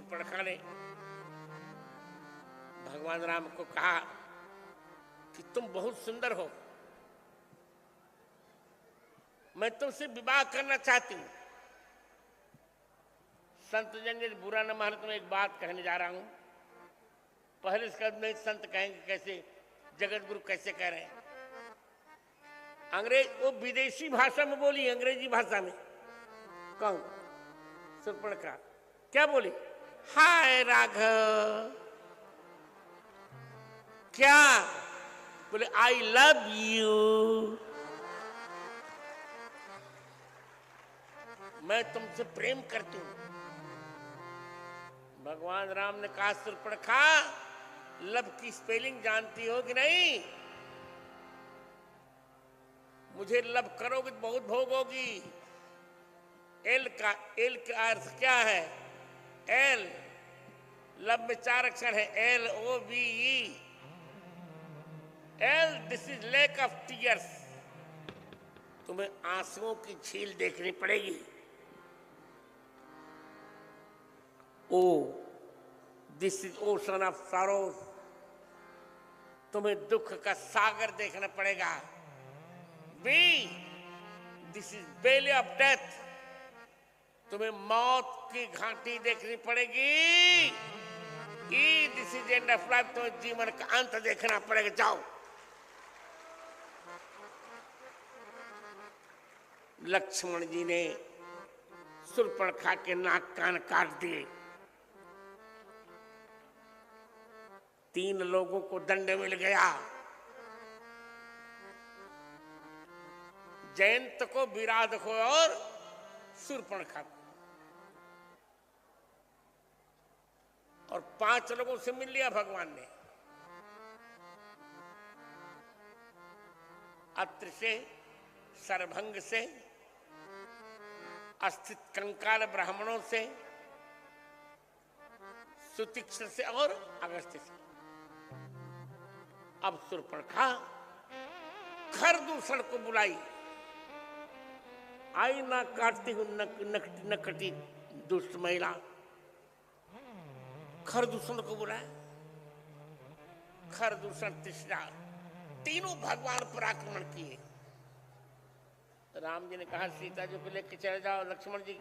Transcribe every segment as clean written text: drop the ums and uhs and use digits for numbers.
शूर्पणखा ने भगवान राम को कहा कि तुम बहुत सुंदर हो, मैं तुमसे विवाह करना चाहती हूं। संत जन यदि बुरा न माने तो मैं एक बात कहने जा रहा हूं। पहले इसका नहीं, संत कहेंगे कैसे, जगत गुरु कैसे कह रहे हैं। अंग्रेज, वो विदेशी भाषा में बोली, अंग्रेजी भाषा में। कौन? शूर्पणखा। क्या बोली? हाय राघव। क्या बोले? आई लव यू, मैं तुमसे प्रेम करती हूं। भगवान राम ने कहा, शूर्पणखा लव की स्पेलिंग जानती हो कि नहीं? मुझे लव करोगे तो बहुत भोग होगी। एल का अर्थ क्या है? एल, लव में 4 अक्षर है, LOVE। L, this is lake of tears, तुम्हें आंसुओं की झील देखनी पड़ेगी। O, this is ocean of sorrows, तुम्हें दुख का सागर देखना पड़ेगा। V, this is valley of death, तुम्हें मौत की घाटी देखनी पड़ेगी। E, this is end of life, तुम्हें जीवन का अंत देखना पड़ेगा। जाओ। लक्ष्मण जी ने शूर्पणखा के नाक कान काट दिए। 3 लोगों को दंड मिल गया। जयंत को, विराट को और शूर्पणखा को। और 5 लोगों से मिल लिया भगवान ने। अत्र से, सरभंग से, अस्थित कंकाल ब्राह्मणों से, सुतिक्ष से और अगस्त्य से। अब शूर्पणखा खरदूषण को बुलाई। आई ना काटती हूं नकटी दुष्ट महिला। खरदूषण को बुलाया। खरदूषण, तिसरा, तीनों भगवान पर आक्रमण किए। राम जी ने कहा, सीता जी को लेकर चले जाओ। लक्ष्मण जी,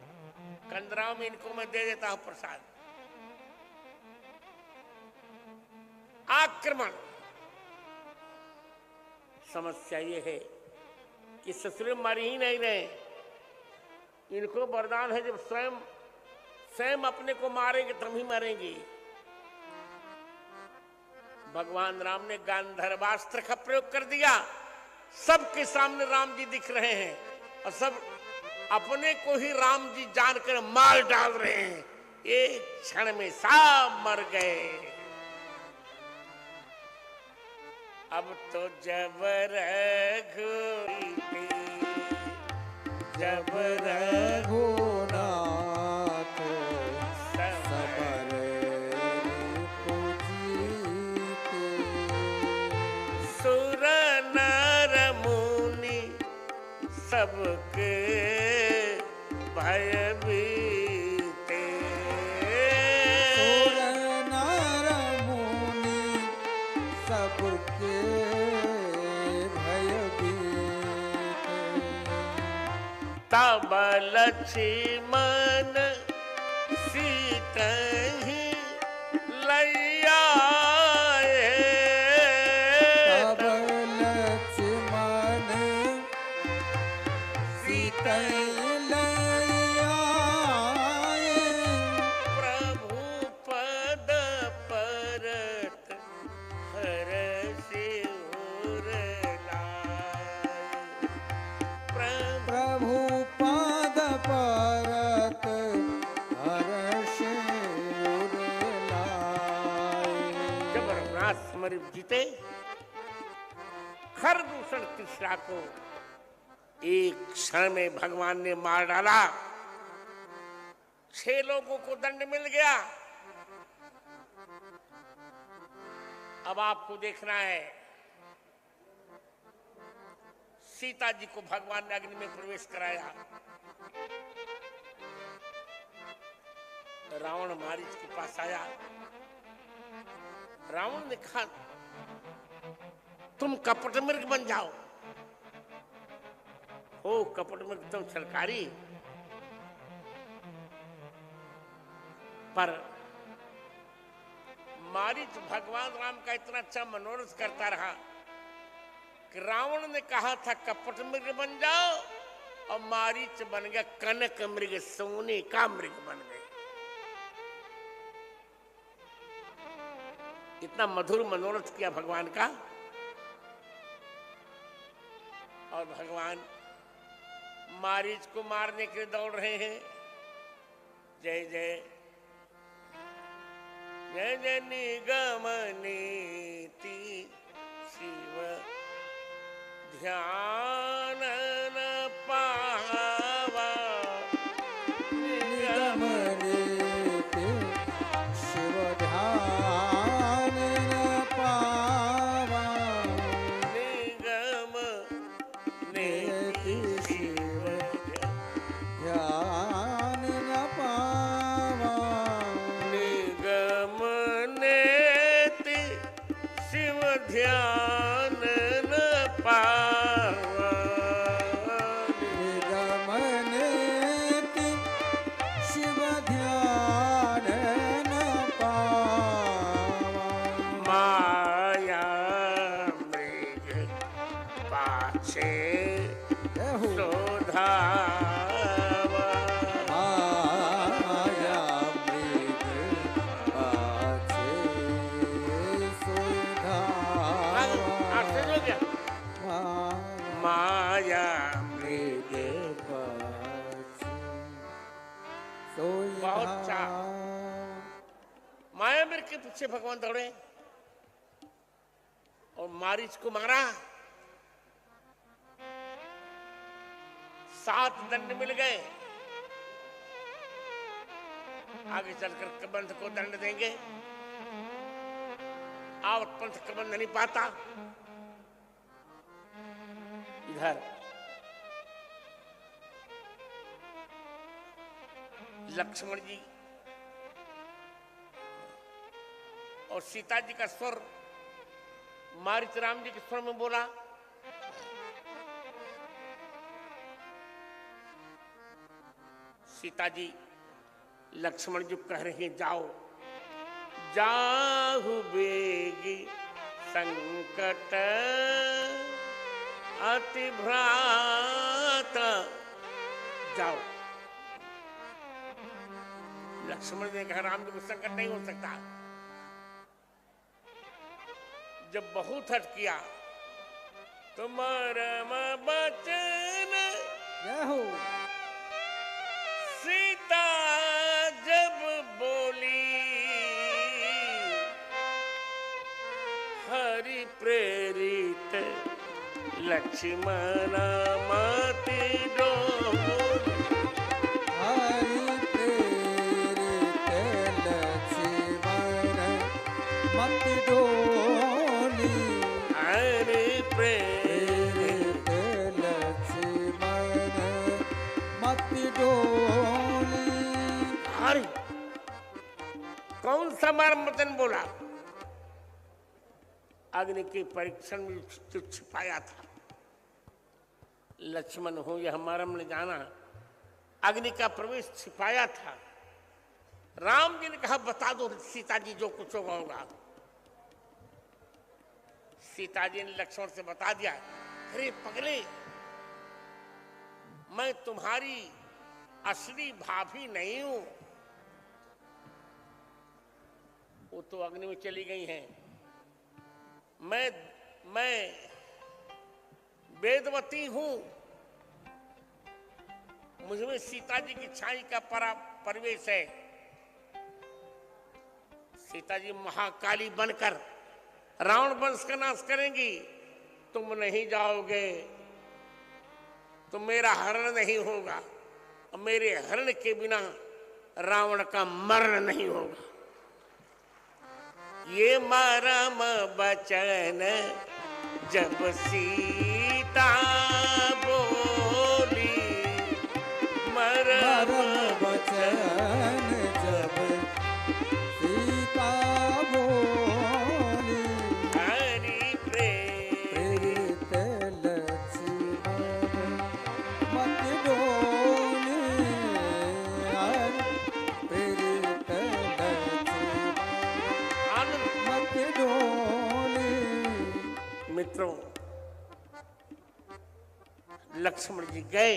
कंदराव में इनको मैं दे देता हूं प्रसाद। आक्रमण। समस्या ये है कि ससुर मर ही नहीं रहे। इनको वरदान है, जब स्वयं अपने को मारेंगे तब ही मरेंगे। भगवान राम ने गांधर्वास्त्र का प्रयोग कर दिया। सबके सामने राम जी दिख रहे हैं और सब अपने को ही राम जी जानकर मार डाल रहे हैं। एक क्षण में सब मर गए। अब तो जब रघुनाथ, जब रघुनाथ सबर पुजीते, सुर नर मुनि सबके भय बीते। सुर नर मुनि सबके भय बीते। तब लक्ष्मण सीतहि लैया, तब लक्ष्मण सीतहि लैया। प्रभु पद परत हरषि उर लाए। प्रभु पद परत हर्षि उर लाए। जब रघुनाथ समर जीते, खरदूषण तीसरा को एक क्षण में भगवान ने मार डाला। 6 लोगों को दंड मिल गया। अब आपको देखना है, सीता जी को भगवान ने अग्नि में प्रवेश कराया। रावण मारीच के पास आया। रावण ने कहा तुम कपट मृग बन जाओ। ओ कपट मृग तुम सरकारी, पर मारीच भगवान राम का इतना अच्छा मनोरथ करता रहा कि रावण ने कहा था कपट मृग बन जाओ और मारीच बन गया कनक मृग, सोने का मृग बन गए। इतना मधुर मनोरथ किया भगवान का। और भगवान मारीच को मारने के लिए दौड़ रहे हैं। जय जय जय जय निगम नीति शिव ध्यान न पावा। निगम नीति शिव ध्यान न पावा। निगम नीति शिव ध्यान न पावा। निगम नीति शिव ध्यान न पावा। निगम नीति शिव ध्यान न पावा। माया मृग पाछे शोधावा। माया मृग पाछे सुधावा। आश्चर्य हो गया। माया मृग बहुत अच्छा। माया मृग के पीछे भगवान दौड़े और मारीच को मारा। 7 दंड मिल गए। आगे चलकर कबंध को दंड देंगे। आवत पंथ कबंध नहीं पाता। इधर लक्ष्मण जी और सीता जी का स्वर मारीच राम जी के स्वर में बोला। सीता जी लक्ष्मण जी कह रहे हैं जाओ जाहु बेगी संकट अति भ्रात। जाओ। लक्ष्मण ने कहा राम जी को संकट नहीं हो सकता। जब बहुत हट किया तो मरम बचन सीता जब बोली हरि प्रेरित लक्ष्मण मति डोली। हरि प्रेरित लक्ष्मण मति डोली। हरि प्रेरित लक्ष्मण मति डोली। हरि कौन सा मर्म वचन बोला? अग्नि के परीक्षण में जो छिपाया था। लक्ष्मण हो यह मर्म ने जाना। अग्नि का प्रवेश छिपाया था। राम जी ने कहा बता दो सीता जी जो कुछ होगा होगा। सीता जी ने लक्ष्मण से बता दिया। अरे पगले, मैं तुम्हारी असली भाभी नहीं हूं। वो तो अग्नि में चली गई हैं। मैं वेदवती हूं। मुझमें सीता जी की छाई का परिवेश है। सीता जी महाकाली बनकर रावण वंश का नाश करेंगी। तुम नहीं जाओगे तो मेरा हरण नहीं होगा और मेरे हरण के बिना रावण का मरण नहीं होगा। ये मरम बचन जब सीता बोली। मरम बचन जब सीता बोली हरि प्रेरित प्रेरित लक्ष्मण मत डोली हरि प्रेरित लक्ष्मण आनंद। मत डोली। मित्रों, लक्ष्मण जी गए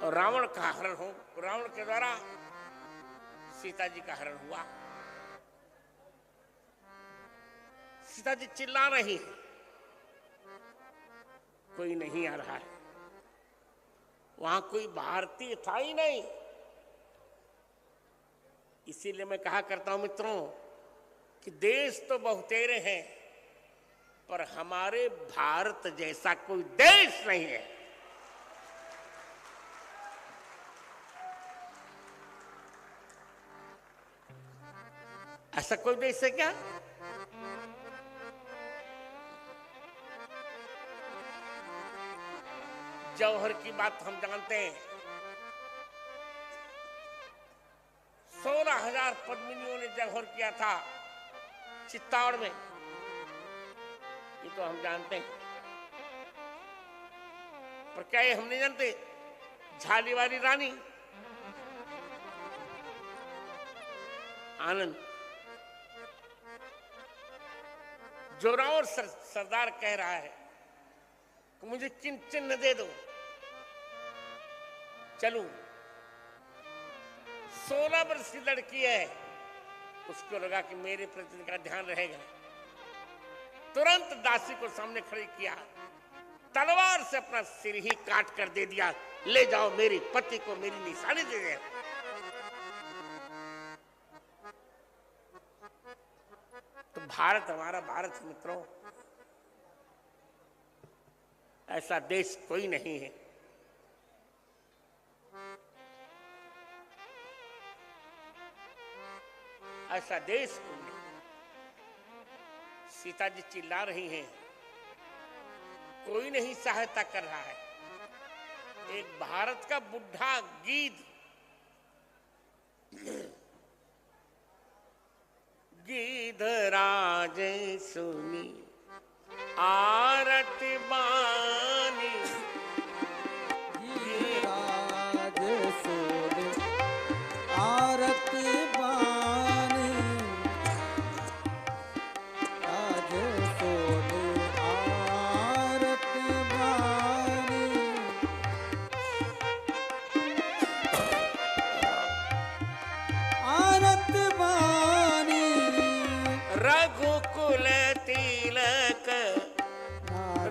और रावण का हरण हो, रावण के द्वारा सीता जी का हरण हुआ। सीता जी चिल्ला रही है, कोई नहीं आ रहा है। वहां कोई भारतीय था ही नहीं। इसीलिए मैं कहा करता हूं मित्रों कि देश तो बहुतेरे हैं, पर हमारे भारत जैसा कोई देश नहीं है। ऐसा कोई देश है क्या? जौहर की बात हम जानते हैं। 16,000 पद्मिनियों ने जौहर किया था चित्तौड़ में, ये तो हम जानते हैं। पर क्या ये हम नहीं जानते? झाली वाली रानी आनंद, जोरावर सरदार कह रहा है कि मुझे चिन्ह दे दो, चलूं। 16 वर्ष की लड़की है, उसको लगा कि मेरे प्रति का ध्यान रहेगा। तुरंत दासी को सामने खड़ी किया, तलवार से अपना सिर ही काट कर दे दिया, ले जाओ मेरे पति को मेरी निशानी दे दे। तो भारत हमारा भारत मित्रों, ऐसा देश कोई नहीं है। ऐसा देश कोई नहीं। सीता जी चिल्ला रही हैं, कोई नहीं सहायता कर रहा है। एक भारत का बुढ़ा गीद गिधराज सुनी आरती बानी, गिरिराज सोने आरती बानी, राज सोने आरती बानी। आरती बानी रघुकुल तिलक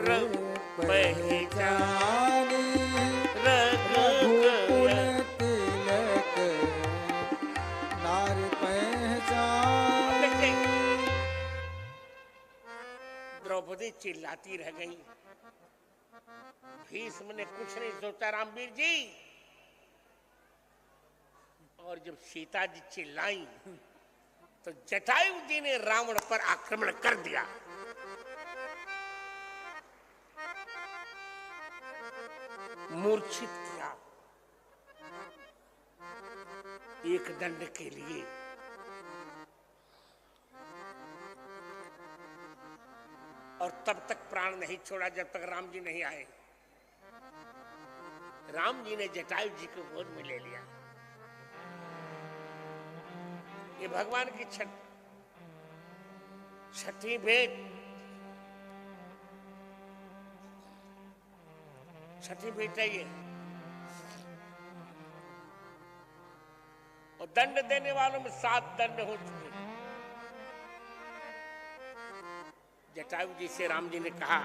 रघु पहचानी, रघुकुल तिलक नार पहचानी। द्रौपदी चिल्लाती रह गई। भीष्म ने कुछ नहीं सोचा रामवीर जी, और जब सीता जी चिल्लाई तो जटायु जी ने रावण पर आक्रमण कर दिया। मूर्छित किया एक दंड के लिए। और तब तक प्राण नहीं छोड़ा जब तक राम जी नहीं आए। राम जी ने जटायु जी को गोद में ले लिया। ये भगवान की छठी भेंट, छठी भेंट है ये। और दंड देने वालों में 7 दंड हो चुके। जटायु जी से राम जी ने कहा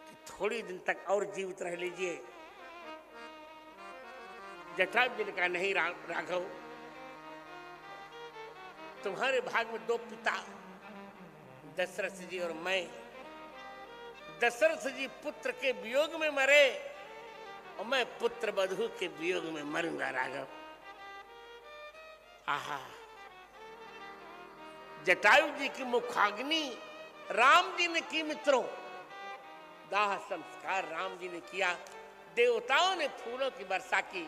कि थोड़ी दिन तक और जीवित रह लीजिए। जटायु जी ने कहा नहीं राघव, तुम्हारे भाग में 2 पिता दशरथ जी और मैं। दशरथ जी पुत्र के वियोग में मरे और मैं पुत्र बधू के वियोग में मरूंगा राघव। आहा, जटायु जी की मुखाग्नि राम जी ने की मित्रों। दाह संस्कार राम जी ने किया। देवताओं ने फूलों की वर्षा की।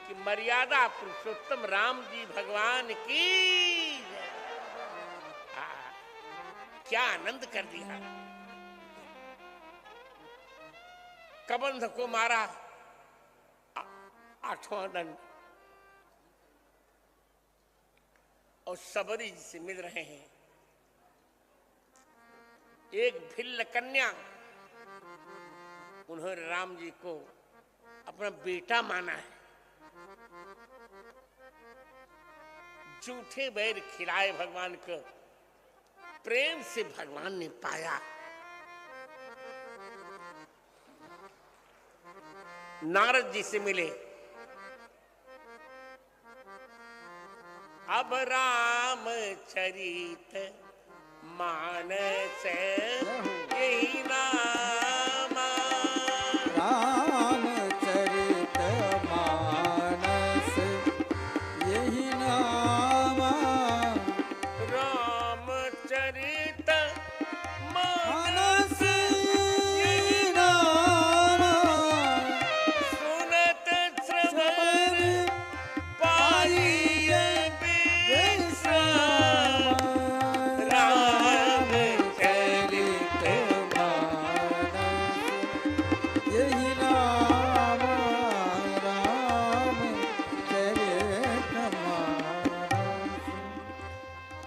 कि मर्यादा पुरुषोत्तम राम जी भगवान की जय। क्या आनंद कर दिया। कबंध को मारा 8वां दंड और सबरी जी से मिल रहे हैं। एक भिल्ल कन्या, उन्होंने राम जी को अपना बेटा माना है। झूठे बैर खिलाए भगवान को, प्रेम से भगवान ने पाया। नारद जी से मिले, अब राम चरित मानस यही नामा। रामचरित मानस यही नामा। रामचरित मानस यही नामा। सुनत श्रवण पाइय विश्राम। रामचरित मानस यही नामा। रामचरित मानस।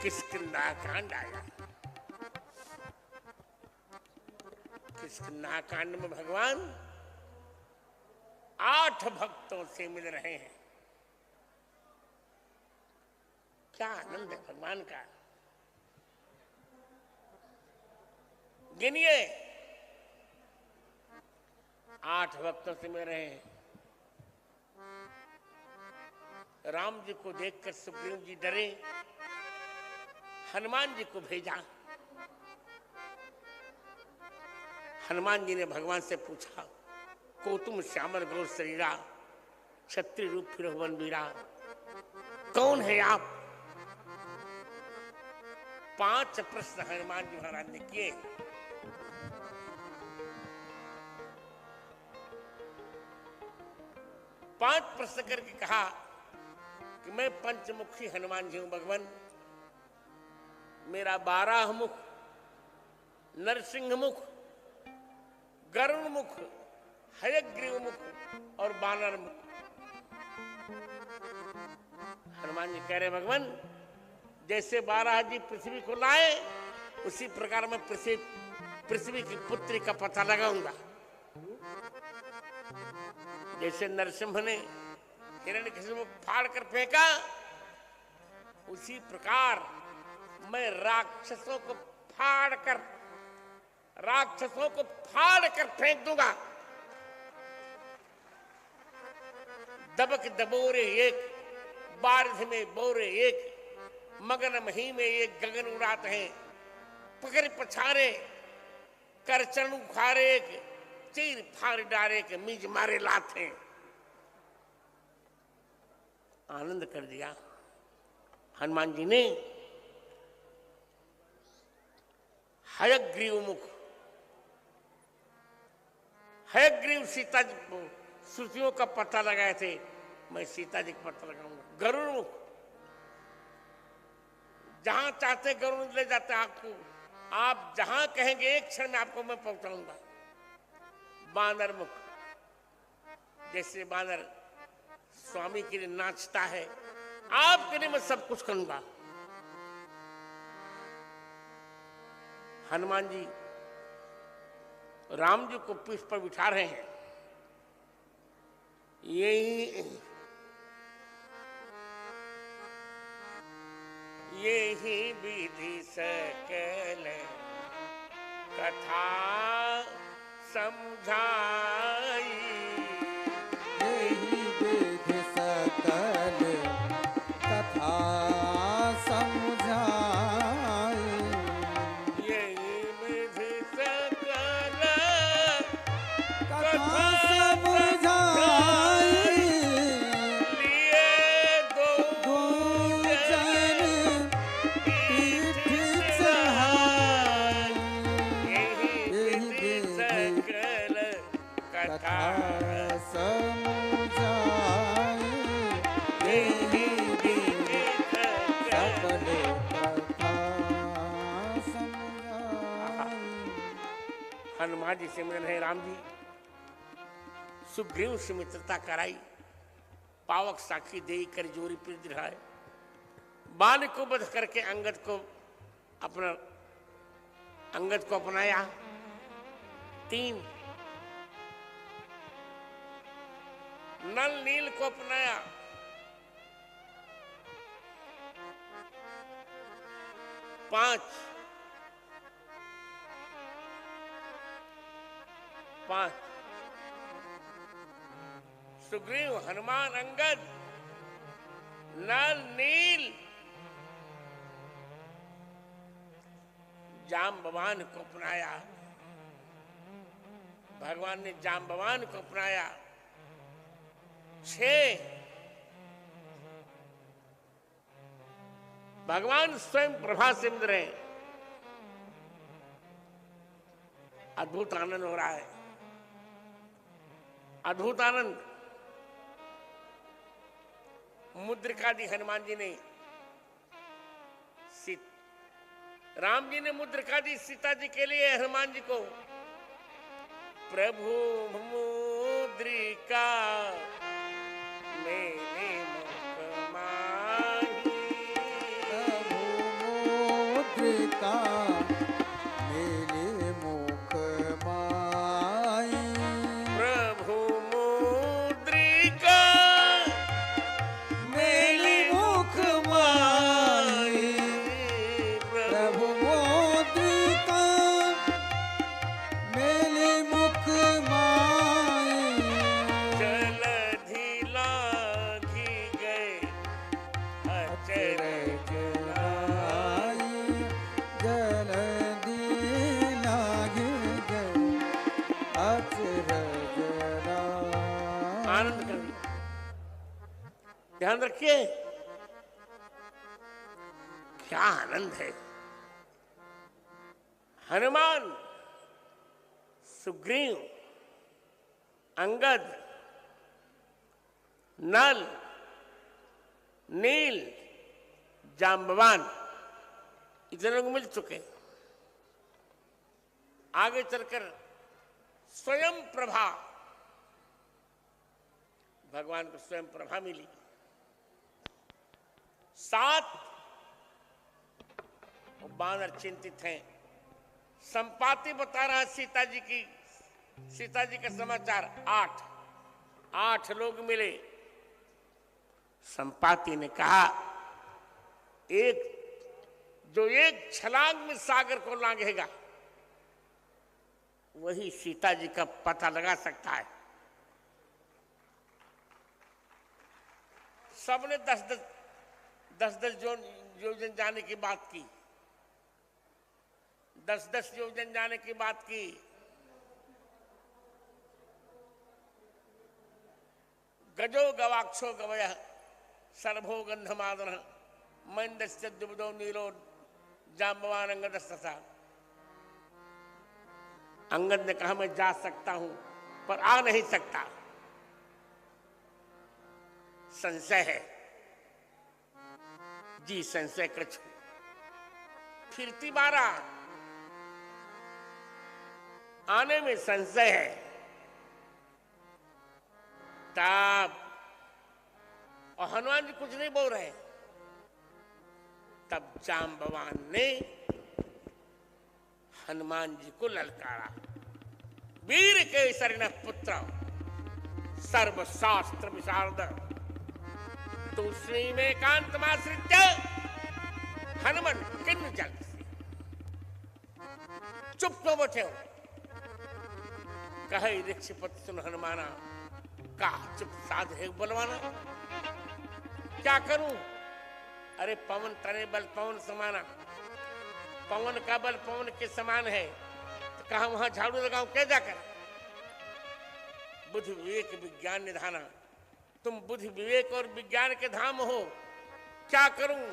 किष्किंधा कांड आया। किष्किंधा कांड में भगवान 8 भक्तों से मिल रहे हैं। क्या आनंद है भगवान का। गिनिए, 8 भक्तों से मिल रहे हैं। राम जी को देखकर सुग्रीव जी डरे, हनुमान जी को भेजा। हनुमान जी ने भगवान से पूछा, को तुम श्यामल गौर शरीरा, क्षत्रिय रूप फिर वन वीरा, कौन है आप? 5 प्रश्न हनुमान जी महाराज ने किए। पांच प्रश्न करके कहा कि मैं पंचमुखी हनुमान जी हूं भगवान। मेरा 12 मुख, नरसिंह मुख, गरुण मुख, हयग्रीव मुख और बानर मुख। हनुमान जी कह रहे भगवान, जैसे 12 जी पृथ्वी को लाए, उसी प्रकार मैं पृथ्वी की पुत्री का पता लगाऊंगा। जैसे नरसिंह ने हिरण्यकशिपु को फाड़ कर फेंका, उसी प्रकार मैं राक्षसों को फाड़ कर फेंक दूंगा। दबक दबोरे एक, बारिश में बोरे एक, मगन मही में एक गगन उड़ाते हैं। पकड़ पछारे कर चरण उखारे एक, चीर फाड़ डारे के मीज मारे लाते। आनंद कर दिया हनुमान जी ने। हयग्रीव मुख, हयग्रीव सीता जी को श्रुतियों का पता लगाए थे, मैं सीता जी का पता लगाऊंगा। गरुड़ मुख, जहां चाहते गरुड़ ले जाते आपको, आप जहां कहेंगे एक क्षण में आपको मैं पहुंचाऊंगा। बानर मुख, जैसे बानर स्वामी के लिए नाचता है, आपके लिए मैं सब कुछ करूंगा। हनुमान जी राम जी को पीठ पर बिठा रहे हैं। यही विधि सकल कथा समझाई। यही विधि सकल कथा समझाई। यही विधि सकल कथा समझाई। लिए दो जन पीठ सहाय। यही विधि सकल कथा ब्रह्मा जी से मिलन है राम जी। सुग्रीव से मित्रता कराई, पावक साखी दे कर जोरी प्रीत दिलाए। बाण को वध करके अंगद को अपनाया। 3 नल नील को अपनाया। 5 सुग्रीव हनुमान अंगद नल नील जाम्बवान को अपनाया। भगवान ने जाम्बवान को अपनाया। 6 भगवान स्वयं प्रभा से मिल रहे हैं। अद्भुत आनंद हो रहा है, अद्भुत आनंद। मुद्रिका दी हनुमान जी ने, राम जी ने मुद्रिका दी सीता जी के लिए, हनुमान जी को। प्रभु मुद्रिका मेरे मुख माही, प्रभु मुद्रिका मेरे मुख माही। प्रभु मुद्रिका मेरे मुख माही। प्रभु मुद्रिका मेरे मुख माही। जलधि लागी गए अचरज आई जल्दी लागे गए अचरज राई। आनंद करिए, ध्यान रखिए क्या आनंद है। हनुमान, सुग्रीव, अंगद, नल, नील, जाम्बवान, इतने लोग मिल चुके। आगे चलकर स्वयं प्रभा, भगवान को स्वयं प्रभा मिली। 7 वानर चिंतित हैं। संपाति बता रहा है सीता जी का समाचार। 8 लोग मिले। संपाति ने कहा, जो एक छलांग में सागर को लांघेगा वही सीता जी का पता लगा सकता है। सबने 10 योजन जाने की बात की। 10 योजन जाने की बात की। गजो गवाक्षो गवय सर्वो गंधमादन मैंदस्य दुबदो नीलो जाम्बवान अंगदस्तथा। अंगद ने कहा, मैं जा सकता हूं पर आ नहीं सकता, संशय है। जी संशय कछु फिरती मारा, आने में संशय है। तब और हनुमान जी कुछ नहीं बोल रहे। तब जाम्बवान ने हनुमान जी को ललकारा, वीर केसरी न पुत्र सर्वशास्त्र विशारद तूष्णी में कांतमाश्रित्य हनुमान किन्न जल। चुप क्यों बैठे हो? कहे ऋक्षपति सुन हनुमाना, का चुप साध है बलवाना। क्या करूं? अरे पवन तने बल पवन समाना, पवन का बल पवन के समान है। तो कहा वहां झाड़ू लगाऊं क्या जाकर? बुद्धि विवेक विज्ञान निधाना, तुम बुद्धि विवेक और विज्ञान के धाम हो। क्या करूं?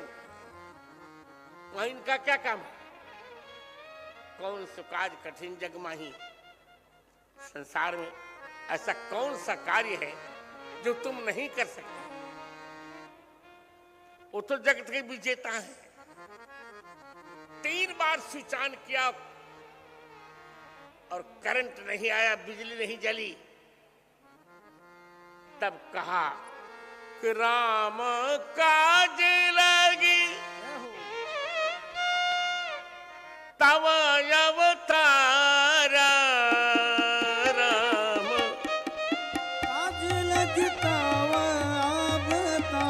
वहां इनका क्या काम? कौन सुकाज कठिन जग माही। संसार में ऐसा कौन सा कार्य है जो तुम नहीं कर सकते? वो तो जगत के विजेता है। 3 बार सुचान किया और करंट नहीं आया, बिजली नहीं जली, तब कहा कि राम काज लगी तव अवतारा, राम काज लगी तव अवतारा,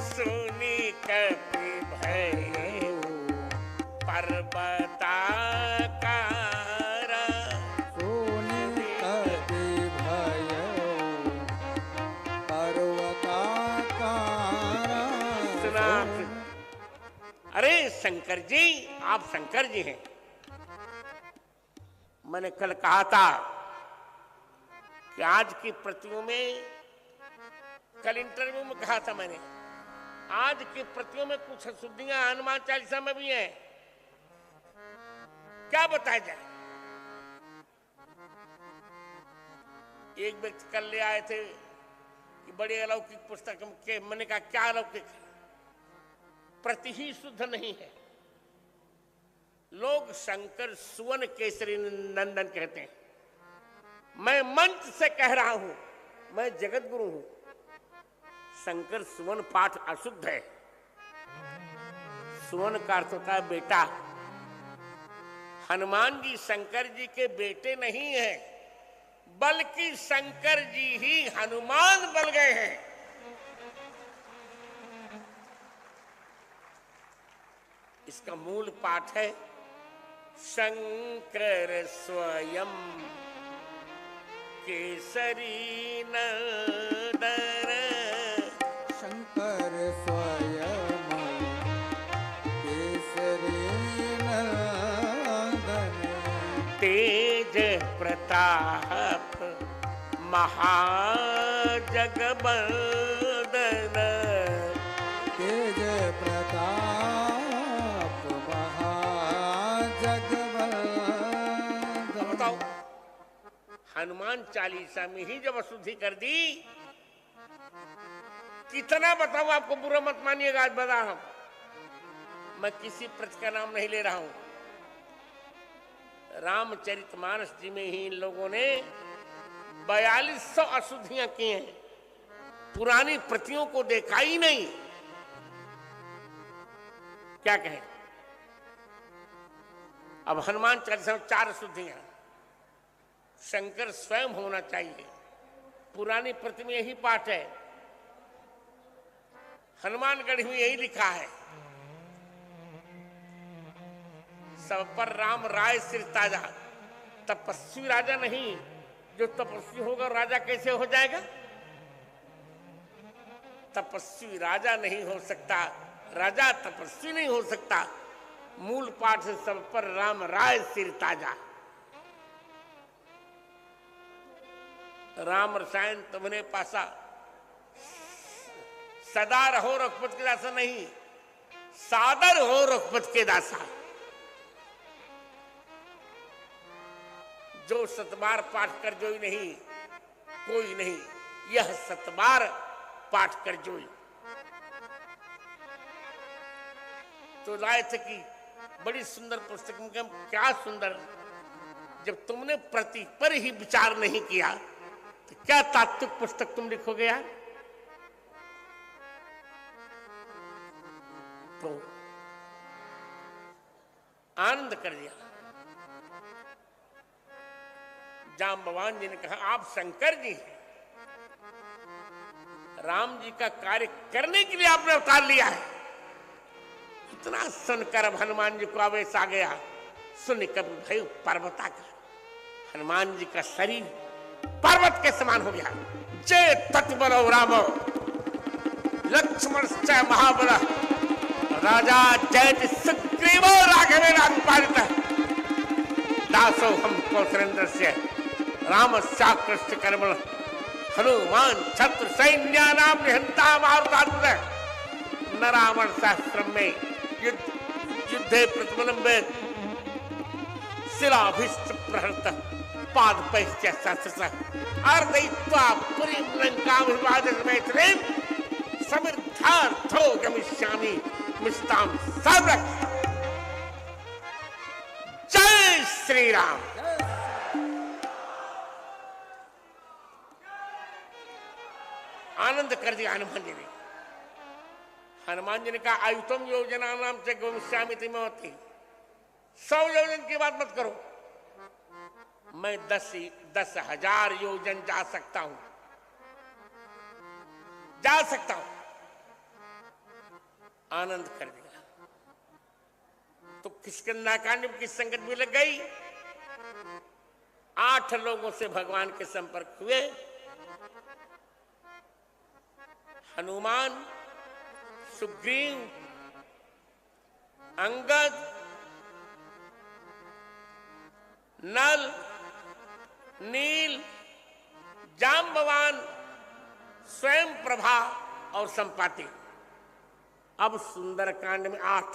सुनी कपि भयउ पर्वताकारा, सुनि कपि भयउ पर्वताकारा। सुना? अरे शंकर जी, आप शंकर जी हैं। मैंने कल कहा था कि आज की प्रतियों में, कल इंटरव्यू में कहा था मैंने, आज की प्रतियों में कुछ अशुद्धियां हनुमान चालीसा में भी हैं। क्या बताया जाए? एक व्यक्ति कल ले आए थे कि बड़ी अलौकिक पुस्तक के, मैंने कहा क्या अलौकिक है? प्रति ही शुद्ध नहीं है। लोग शंकर सुवन केसरी नंदन कहते हैं। मैं मंच से कह रहा हूं, मैं जगत गुरु हूं, शंकर सुवन पाठ अशुद्ध है। सुवन का अर्थ होता है बेटा। हनुमान जी शंकर जी के बेटे नहीं हैं, बल्कि शंकर जी ही हनुमान बन गए हैं। इसका मूल पाठ है शंकर स्वयं केसरी नंदन, शंकर स्वयं केसरी नंदन, तेज प्रताप महाजगबंदन, तेज प्रताप महाजगबंदन। बताओ, हनुमान चालीसा में ही जब अशुद्धि कर दी, कितना बताऊं आपको? बुरा मत मानिएगा, आज बता रहा हूं, मैं किसी प्रति का नाम नहीं ले रहा हूं। रामचरितमानस जी में ही इन लोगों ने 4200 अशुद्धियां की हैं। पुरानी प्रतियों को देखा ही नहीं। क्या कहें? अब हनुमान चालीसा में 4 अशुद्धियां, शंकर स्वयं होना चाहिए। पुरानी प्रति में यही पाठ है, हनुमानगढ़ में यही लिखा है, सब पर राम राय सिर ताजा। तपस्वी राजा नहीं, जो तपस्वी होगा राजा कैसे हो जाएगा? तपस्वी राजा नहीं हो सकता, राजा तपस्वी नहीं हो सकता। मूल पाठ से सब पर राम राय सिर ताजा। राम रसायन तुमने पासा, सदा रहो रघुपत के दासा नहीं, सादर हो रघुपत के दासा। जो सतबार पाठ कर जोई नहीं, कोई नहीं, यह सतबार पाठ कर जोई। तो लाए थे कि बड़ी सुंदर पुस्तक में, क्या सुंदर। जब तुमने प्रति पर ही विचार नहीं किया तो क्या तात्विक पुस्तक तुम लिखोगे यार? तो आनंद कर दिया। जाम्बवान जी ने कहा आप शंकर जी हैं, राम जी का कार्य करने के लिए आपने अवतार लिया है। इतना सुनकर अब हनुमान जी को आवेश आ गया। सुन कभी भय पर्वता का, हनुमान जी का शरीर पर्वत के समान हो गया। जय तत्बलो राम लक्ष्मण च महाबल राजा जयति सुग्रीवो राघवे रामपालित दासो हम कौशलेन्द्र से राम साकृष्ट कर्मण हनुमान छत्र सैन्यानाम निहंता मारुतात्मज न रावण शास्त्रम में युद्धे प्रतिबलंबे शिलाभिष्ट प्रहृत पाद पैश्च सहस्रशः अर्धयित्वा पुरीं लंकाभिवादनमैत्रीं समृद्धार्थो गमिष्यामि मिष्टां सर्वं। जय श्री राम। आनंद कर दिया हनुमान जी ने। हनुमान जी ने कहा आयुतम योजना नाम से गमिष्यामि तिमवती, 100 योजन की बात मत करो, मैं 10,000 योजन जा सकता हूं, जा सकता हूं। आनंद कर दिया। तो किष्किंधा की संगत भी लग गई। 8 लोगों से भगवान के संपर्क हुए। हनुमान, सुग्रीव, अंगद, नल, नील, जाम्बवान, स्वयं प्रभा और संपाति। अब सुंदरकांड में 8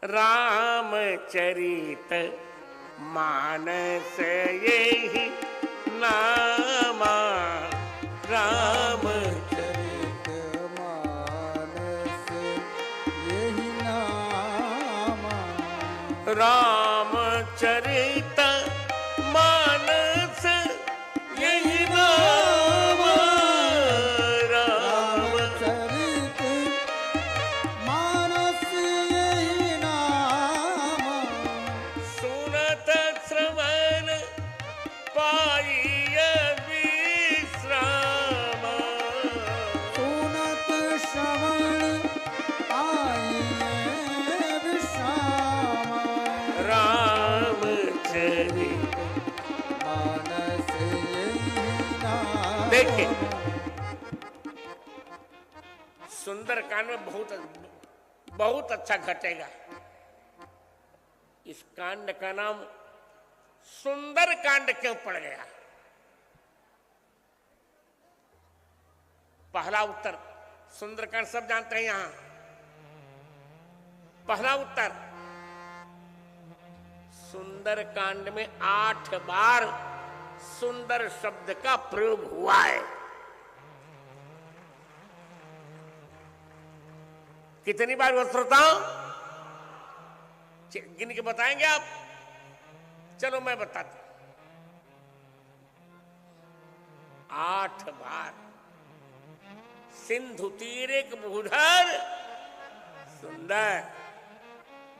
रामचरित मानस यही नामा, रामचरित मानस यही नामा, रामचरित मानस यही नामा, रामचरित मानस यही नामा, सुनत श्रवण पाइय विश्राम, सुनत श्रवण पाइये विश्राम, रामचरित। मानस यही नामा। देखिए सुंदरकांड में बहुत अच्छा घटेगा। इस कांड का नाम सुंदर कांड क्यों पड़ गया? पहला उत्तर, सुंदरकांड सब जानते हैं यहां। पहला उत्तर, सुंदरकांड में 8 बार सुंदर शब्द का प्रयोग हुआ है। कितनी बार वो श्रोताओं गिन के बताएंगे आप? चलो मैं बताता हूं। 8 बार। सिंधु तीरे भूधर सुंदर,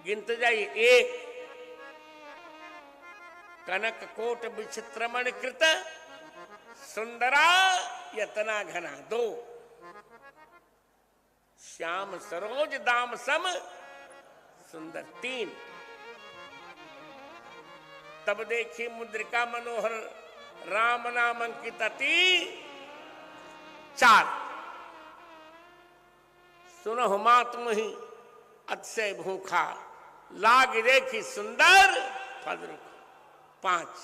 गिनते जाइए। 1, कनक कोट विचित्रमण कृत सुंदरा यतना घना। 2, श्याम सरोज दाम सम सुंदर। 3, तब देखी मुद्रिका मनोहर राम नाम अंकित अति। 4, सुनहु मात मुहि अतिशय भूखा लाग देखी सुंदर फल रुखा। 5,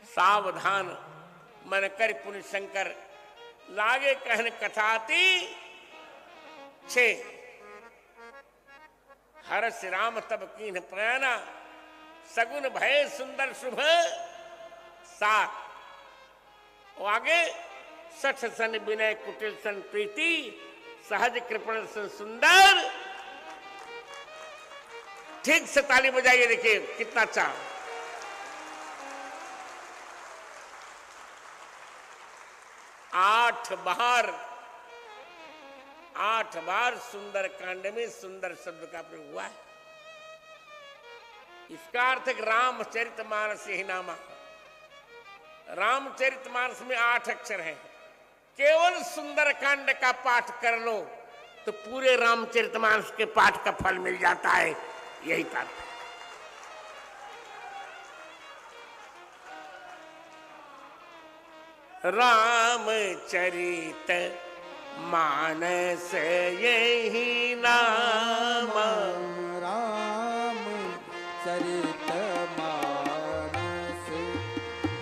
सावधान मन कर पुण्य शंकर लागे कहन कथाती। 6, हर्ष राम तब कीन्ह प्रयाना सगुन भय सुंदर शुभ। 7, और आगे सठ सन विनय कुटिल सन प्रीति सहज कृपण सन सुंदर। ठीक से ताली बजाइए, देखिए कितना अच्छा। 8 बार सुंदर कांड में सुंदर शब्द का प्रयोग हुआ है। इसका अर्थ है रामचरितमानस यही नामा। रामचरितमानस में 8 अक्षर हैं। केवल सुंदर कांड का पाठ कर लो तो पूरे रामचरितमानस के पाठ का फल मिल जाता है। यही तात्पर्य। रामचरित मानस यही नामा, रामचरित मानस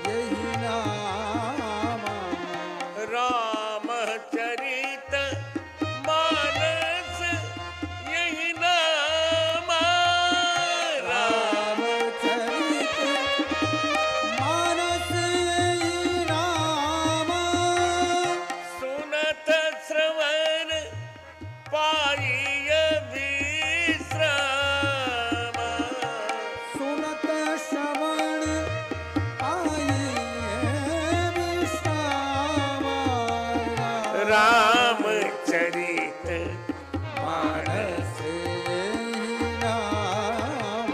यही नामा, रामचरित मानस यही नामा, रामचरित मानस यही नामा, सुनत श्रवण पाइय विश्राम, रामचरित मानस यही नाम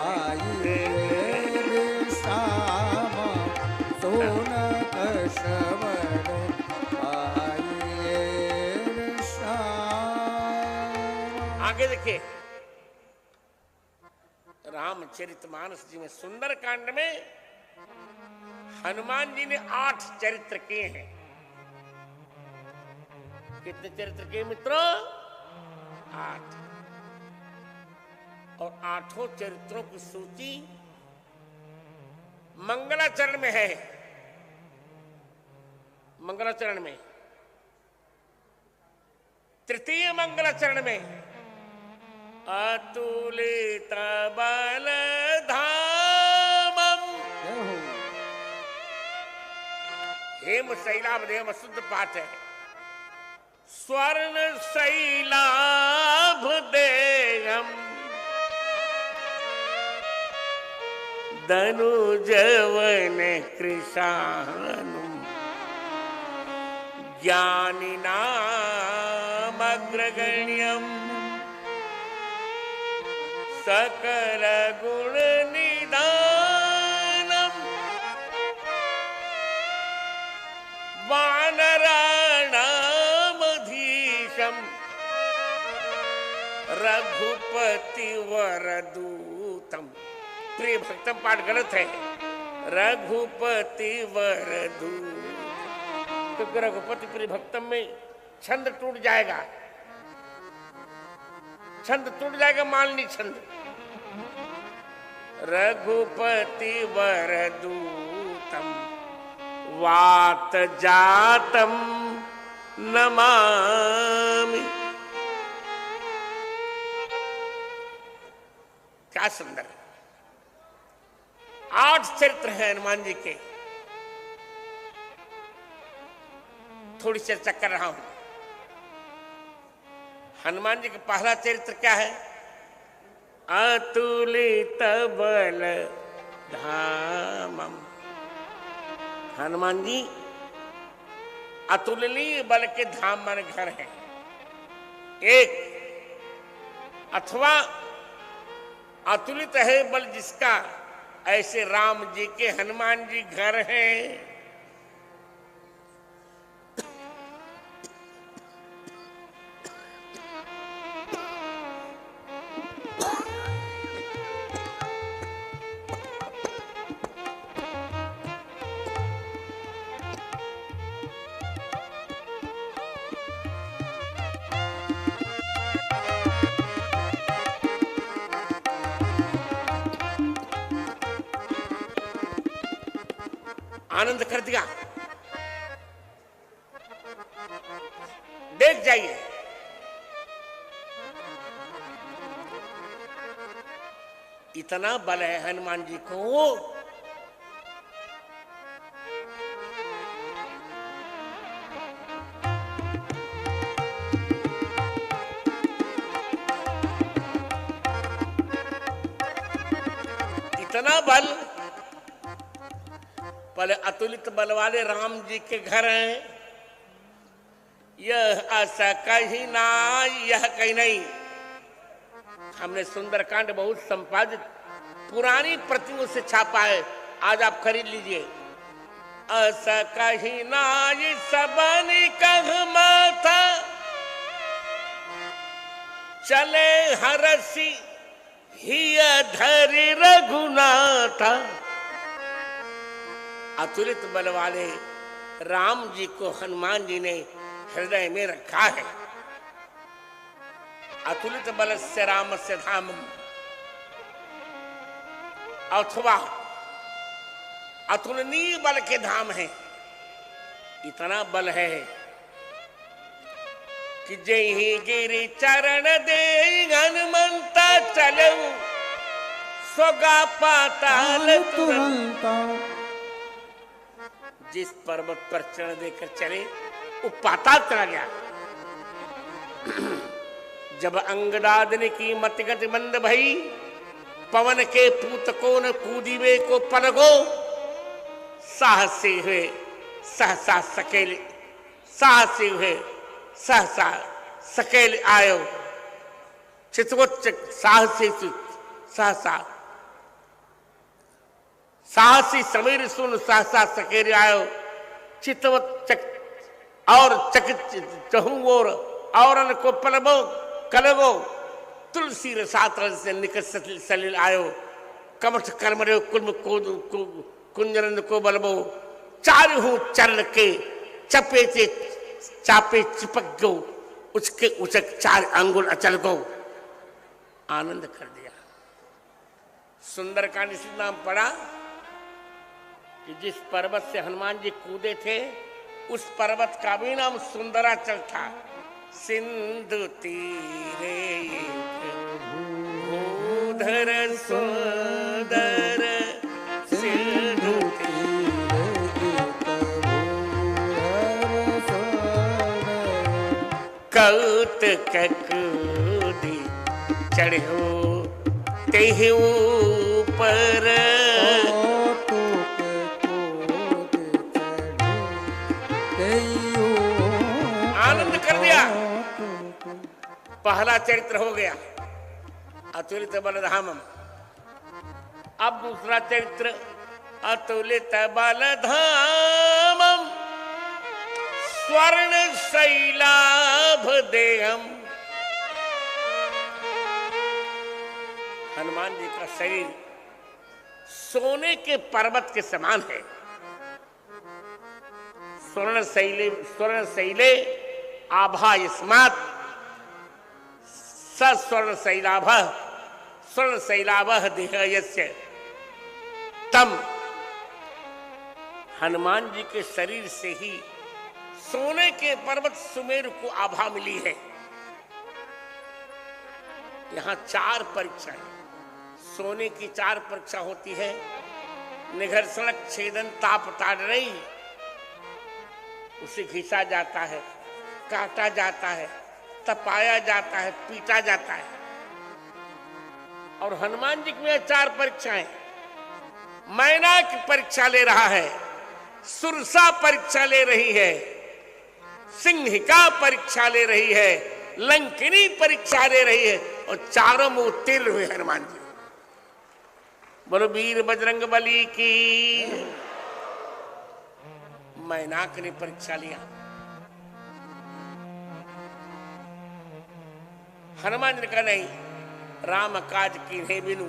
आइए रे श्याम सोनक श्रवण आइए रे श्याम। आगे देखिए रामचरितमानस जी में सुंदर कांड में हनुमान जी ने 8 चरित्र किए हैं। कितने चरित्र किए मित्रों? 8। और 8 चरित्रों की सूची मंगलाचरण में है। मंगलाचरण में तृतीय मंगलाचरण में अतुलित बल धामम हेम शैलाभदेम शुद्ध पाठ है। स्वर्ण शैलाभदेयम धनुजवन कृशानुम ज्ञानिनामग्रगण्यम सकल गुण निदानम वानराणामधीशम रघुपति वरदूतम। प्रिय भक्तम पाठ गलत है, रघुपति वरदूत, क्योंकि रघुपति प्रिय भक्तम में छंद टूट जाएगा, छंद टूट जाएगा, मालनी छंद। रघुपति वरदूतम वात जातम नमामि। क्या सुंदर 8 चरित्र हैं हनुमान जी के। थोड़ी चर्चा कर रहा हूं। हनुमान जी का पहला चरित्र क्या है? अतुलित बल धामम। हनुमान जी अतुलनीय बल के धाम मन घर हैं। एक अथवा अतुलित है बल जिसका, ऐसे राम जी के हनुमान जी घर हैं। आनंद कर दिया। देख जाइए इतना बल है हनुमान जी को। इतना बल, पहले अतुलित बल वाले राम जी के घर हैं। यह ऐसा कहीं ना, यह कहीं नहीं। हमने सुंदरकांड बहुत संपादित पुरानी प्रतियों से छापा है, आज आप खरीद लीजिए। ऐसा कहीं ना ये सबनी कहमा था, चले हरसी ही धरि रघुनाथा। अतुलित बल वाले राम जी को हनुमान जी ने हृदय में रखा है। अतुलित बल से राम से धाम, अथवा अतुलनीय बल के धाम है। इतना बल है कि जय ही गिरि चरण दे हनुमंता चलो सोगा पाताल तुरंत। जिस पर्वत पर चरण देकर चले वो पाताल चला गया। जब अंगदाद ने की मतिगत मंद भई, पवन के पूत को न कूदीवे को पलगो, साहसी हुए सहसा सकेले, साहसी हुए सहसा सकेले आयो, चितवोच्च साहसी सहसा साहसी समीर सुन सहसा सकेले आयो, चितवत और चकित चहूर औरन को पलबो कलबो, तुलसी रसात से निकट सलिल आयो, कमठ कर्मरे कुल्म को कुंजरन को बलबो, चारू चरण के चपे से चापे चिपक गो, उसके उचक 4 अंगुल अचल गो। आनंद कर दिया। सुंदर का निश्चित नाम पड़ा कि जिस पर्वत से हनुमान जी कूदे थे उस पर्वत का भी नाम सुंदराचल था। सिंधु तीरे भूधर सुंदर, सिंधु कौतुक कूदी चढ़ो तेहि ऊपर, आनंद कर दिया। पहला चरित्र हो गया अतुलित बलधामम। अब दूसरा चरित्र अतुलित बलधामम स्वर्ण शैलाभ देहम। हनुमान जी का शरीर सोने के पर्वत के समान है। स्वर्ण शैले आभा यस्मात् स्वर्ण शैलाभ देह यस्य तम। हनुमान जी के शरीर से ही सोने के पर्वत सुमेरु को आभा मिली है। यहां 4 परीक्षाएं, सोने की 4 परीक्षा होती है। निघर्षण छेदन ताप ताड़रई, उसे घिसा जाता है, काटा जाता है, तपाया जाता है, पीटा जाता है। और हनुमान जी में 4 परीक्षाएं। मैना की परीक्षा ले रहा है, सुरसा परीक्षा ले रही है, सिंहिका परीक्षा ले रही है, लंकिनी परीक्षा ले रही है, और चारों में उत्तीर्ण हुए हनुमान जी। बोलो वीर बजरंग बली की। मैनाक ने परीक्षा लिया। हनुमान जी ने कहा नहीं, राम काज कीन्हे बिनु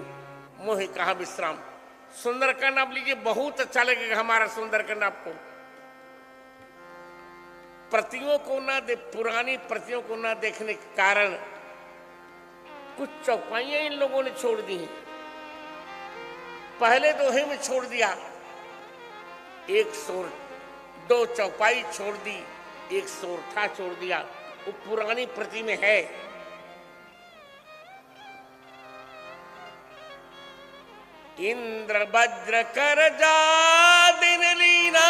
मोहि कहा विश्राम। सुंदरकांड आप लीजिए, बहुत अच्छा लगेगा हमारा सुंदरकांड आपको। प्रतियों को ना पुरानी प्रतियों को ना देखने के कारण कुछ चौपाइयां इन लोगों ने छोड़ दी हैं। पहले दोहे में छोड़ दिया, 2 चौपाई छोड़ दी, 1 सोरठा छोड़ दिया। वो पुरानी प्रति में है। इंद्र वज्र कर जा दिन लीना,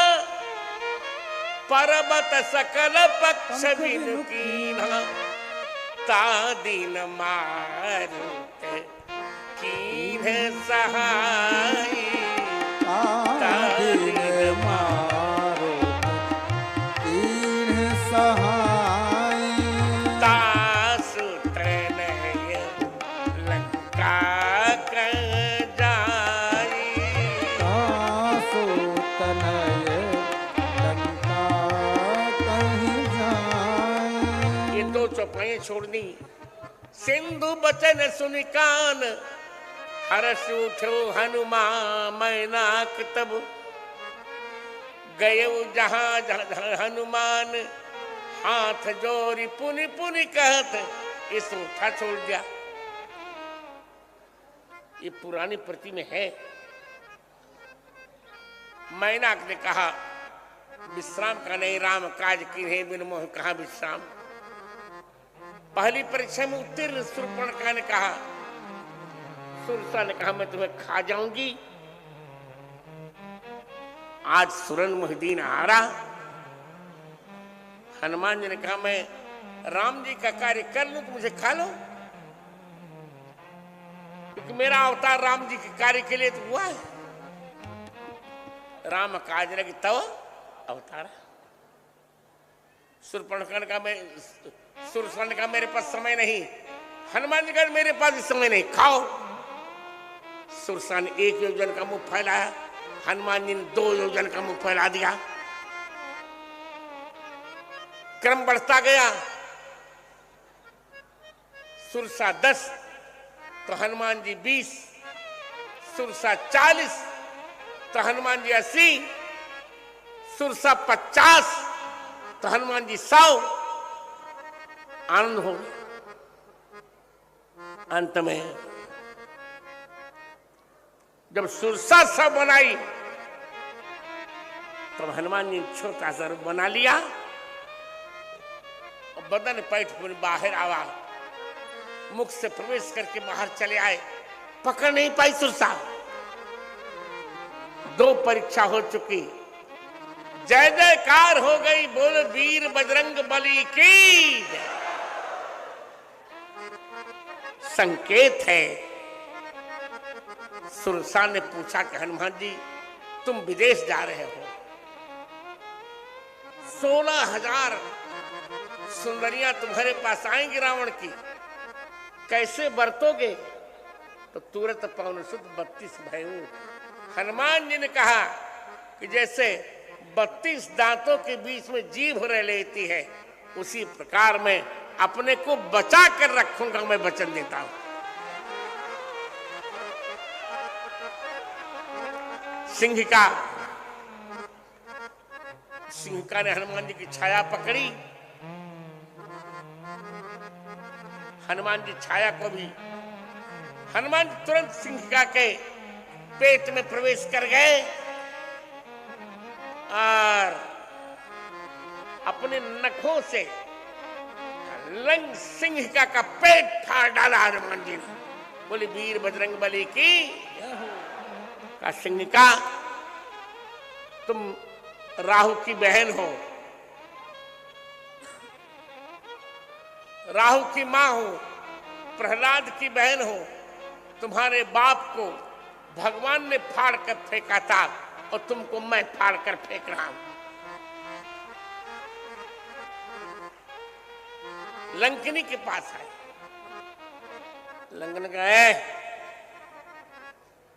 पर्वत सकल पक्ष बिनु कीना। ता दिन मारुत कीन्हे सहाय, ता दिन मारुत कीन्हे सहाय। तासु तनय लंका कह जाई, तासु तनय लंका कहीं जाय। ये 2 चौपाइयां छोड़नी। सिंधु बचन सुनि कान, हर्ष उठो हनुमान मैनाक तब। गये जहां हनुमान, हाथ जोरी पुनि पुनि कहत, इस उठा छोड़ दिया। ये पुरानी प्रति में है। मैनाक ने कहा विश्राम का नहीं, राम काज कीन्हे बिनु मोहि कहा विश्राम। पहली परीक्षा में उत्तीर्ण शूर्पणखा ने कहा, सुरसा ने कहा मैं तुम्हें खा जाऊंगी। आज सुरन मोहिदीन आ रहा। हनुमान जी ने कहा मैं राम जी का कार्य कर लूं तो मुझे खा लो, क्योंकि मेरा अवतार राम जी के कार्य के लिए तो हुआ है। राम काज लगी तब अवतार। सुरसंड का मेरे पास समय नहीं, हनुमान जी का मेरे पास भी समय नहीं, खाओ। सुरसा ने 1 योजन का मुंह फैलाया, हनुमान जी ने 2 योजन का मुंह फैला दिया। क्रम बढ़ता गया, सुरसा 10 तो हनुमान जी 20, सुरसा 40 तो हनुमान जी 80, सुरसा 50 तो हनुमान जी 100। आनंद हो गया। अंत में जब सुरसा 100 बनाई तब हनुमान जी ने छोटा सा रूप बना लिया और बदन पैठ पर बाहर आवा, मुख से प्रवेश करके बाहर चले आए। पकड़ नहीं पाई सुरसा। 2 परीक्षा हो चुकी, जय जयकार हो गई, बोल वीर बजरंग बली की जय। संकेत है। सुरसा ने पूछा कि हनुमान जी तुम विदेश जा रहे हो, 16,000 सुंदरियां तुम्हारे पास आएंगी रावण की, कैसे बरतोगे? तो तुरंत पवन सुत 32 भयऊ। हनुमान जी ने कहा कि जैसे 32 दांतों के बीच में जीभ रह लेती है, उसी प्रकार मैं अपने को बचा कर रखूंगा, मैं वचन देता हूं। सिंहिका ने हनुमान जी की छाया पकड़ी। हनुमान जी छाया को भी, हनुमान जी तुरंत सिंहिका के पेट में प्रवेश कर गए और अपने नखों से लंग सिंहिका का पेट फाड़ डाला हनुमान जी ने। बोले वीर बजरंग बली की। का सिंहिका तुम राहु की बहन हो, राहु की मां हो, प्रहलाद की बहन हो। तुम्हारे बाप को भगवान ने फाड़ कर फेंका था और तुमको मैं फाड़ कर फेंक रहा हूं। लंकनी के पास आए। लंकन गए,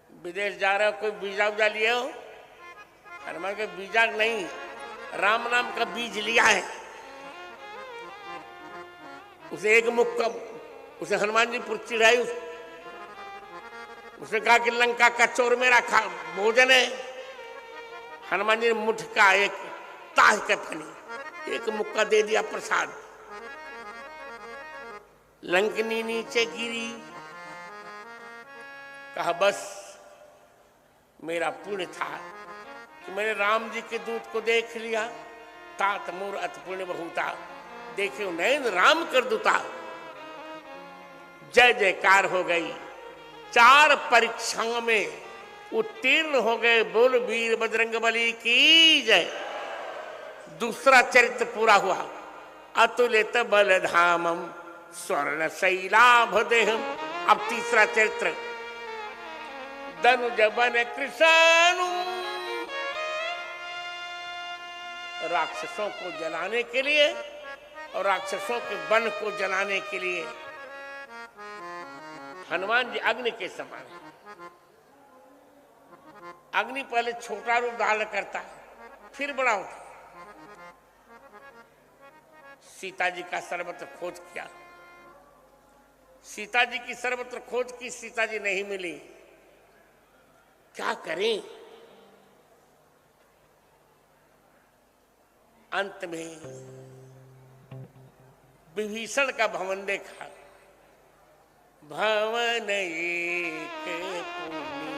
विदेश जा रहे हो, कोई वीजा उजा लिए हो? हनुमान के वीजा नहीं, राम नाम का बीज लिया है। उसे एक मुक्का, उसे हनुमान जी पर चिढ़ाई। उसने कहा कि लंका का चोर मेरा भोजन है। हनुमान जी ने मुठ का एक ताज का फनी एक मुक्का दे दिया प्रसाद। लंकनी नीचे गिरी। कहा बस मेरा पुण्य था कि मैंने राम जी के दूत को देख लिया। तात मोर अत पुण्य बहुता, देखे नैन राम कर दूता। जय जयकार हो गई। 4 परीक्षाओं में उत्तीर्ण हो गए। बोल वीर बजरंग बली की जय। दूसरा चरित्र पूरा हुआ। अतुलित बलधामम स्वर्ण शैलाभ देहम। अब तीसरा चरित्र धनुज बन कृष्ण। राक्षसों को जलाने के लिए और राक्षसों के वन को जलाने के लिए हनुमान जी अग्नि के समान है। अग्नि पहले छोटा रूप धारण करता है, फिर बड़ा होता। सीता जी का सर्वत्र खोज किया, सीता जी की सर्वत्र खोज की, सीता जी नहीं मिली। क्या करें? अंत में विभीषण का भवन देखा। भवन एक पुनि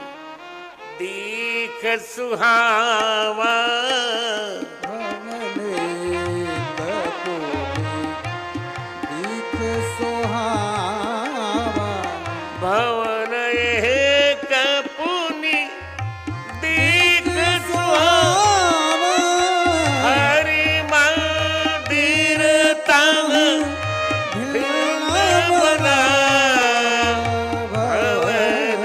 दीख सुहावा। भवन एक पुनि दीख सुहावा। भवन एक पुनि दीख सुहावा। हरि मंदिर तन बना। भवन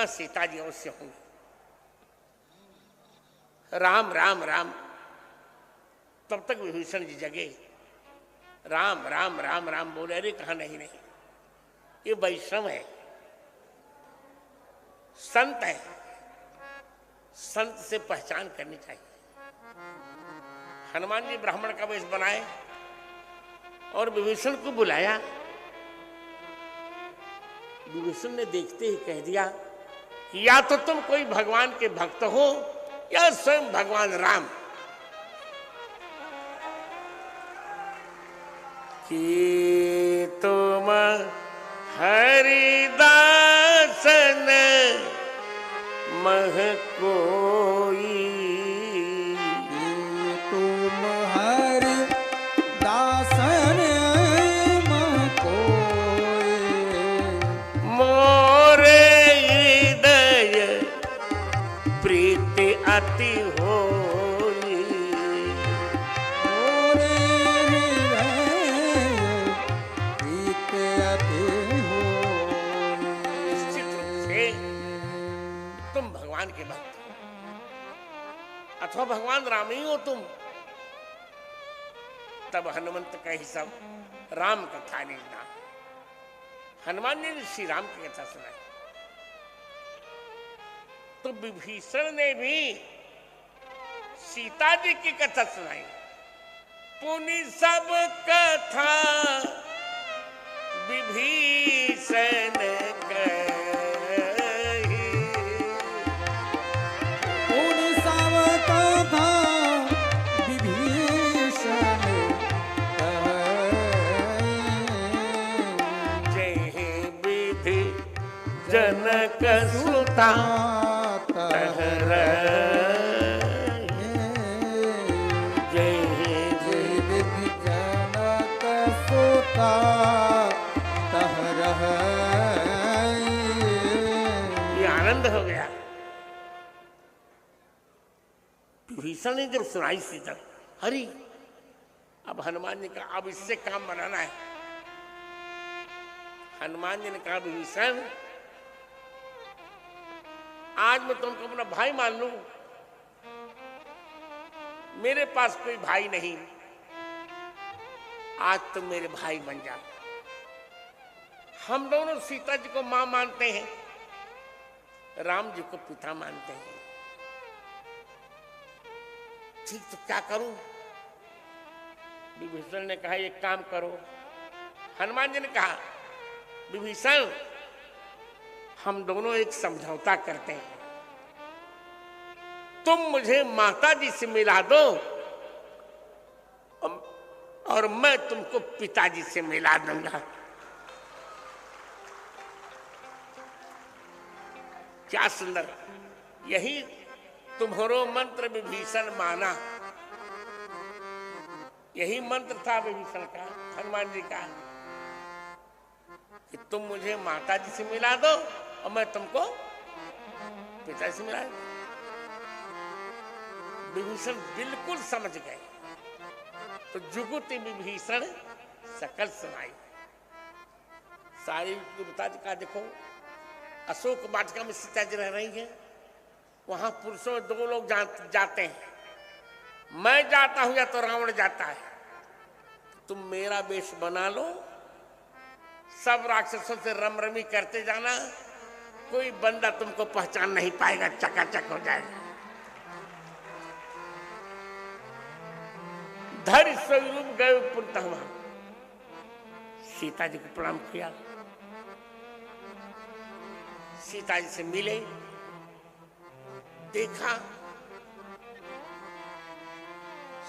वहां सीता जी अवश्य होंगे। राम राम राम। तब तक विभीषण जी जगे, राम राम राम राम बोले। अरे कहा नहीं नहीं, ये वैष्णव है, संत है, संत से पहचान करनी चाहिए। हनुमान जी ब्राह्मण का वेश बनाए और विभीषण को बुलाया। विभीषण ने देखते ही कह दिया कि या तो तुम कोई भगवान के भक्त हो या स्वयं भगवान राम। कि तुम हरिदासन मह कोई, तुम हरि दासन मह कोई, मोरे हृदय प्रीति अति होई। मोरे हृदय प्रीति अति होई। निश्चित रूप से तुम भगवान के भक्त हो अथवा भगवान राम ही हो तुम। तब हनुमंत का ही सब राम कथा लिखना। हनुमान जी ने श्री राम की कथा सुनाई तो विभीषण ने भी सीता जी की कथा सुनाई। पुनि सब कथा विभीषण कही, पुनि सब कथा विभीषण कही। जय विधि जनक सुता तह रही। जय विधि जनक सुता तह रही। ये आनंद हो गया। विभीषण ने जब सुनाई सीता, हरि अब हनुमान जी का अब इससे काम बनाना है। हनुमान जी ने कहा विभीषण आज मैं तुमको अपना भाई मान लूं, मेरे पास कोई भाई नहीं, आज तुम मेरे भाई बन जाओ। हम दोनों सीता जी को मां मानते हैं, राम जी को पिता मानते हैं। ठीक तो क्या करूं? विभीषण ने कहा एक काम करो। हनुमान जी ने कहा विभीषण हम दोनों एक समझौता करते हैं, तुम मुझे माता जी से मिला दो और मैं तुमको पिताजी से मिला दूंगा। क्या सुंदर, यही तुम्हारो मंत्र विभीषण माना। यही मंत्र था विभीषण का, हनुमान जी का, कि तुम मुझे माता जी से मिला दो और मैं तुमको पिताजी से मिला दूं। विभीषण बिल्कुल समझ गए। तो जुगुति विभीषण सकल सुनाई। सारी बता का देखो, अशोक वाटिका में सीता जी रह रही है, वहां पुरुषों में दो लोग जाते हैं। मैं जाता हूं या तो रावण जाता है। तुम मेरा वेश बना लो, सब राक्षसों से रमरमी करते जाना, कोई बंदा तुमको पहचान नहीं पाएगा, चकाचक हो जाएगा। धैर्य स्वरूप गए पुनः वहां सीता जी को प्रणाम किया, सीता जी से मिले, देखा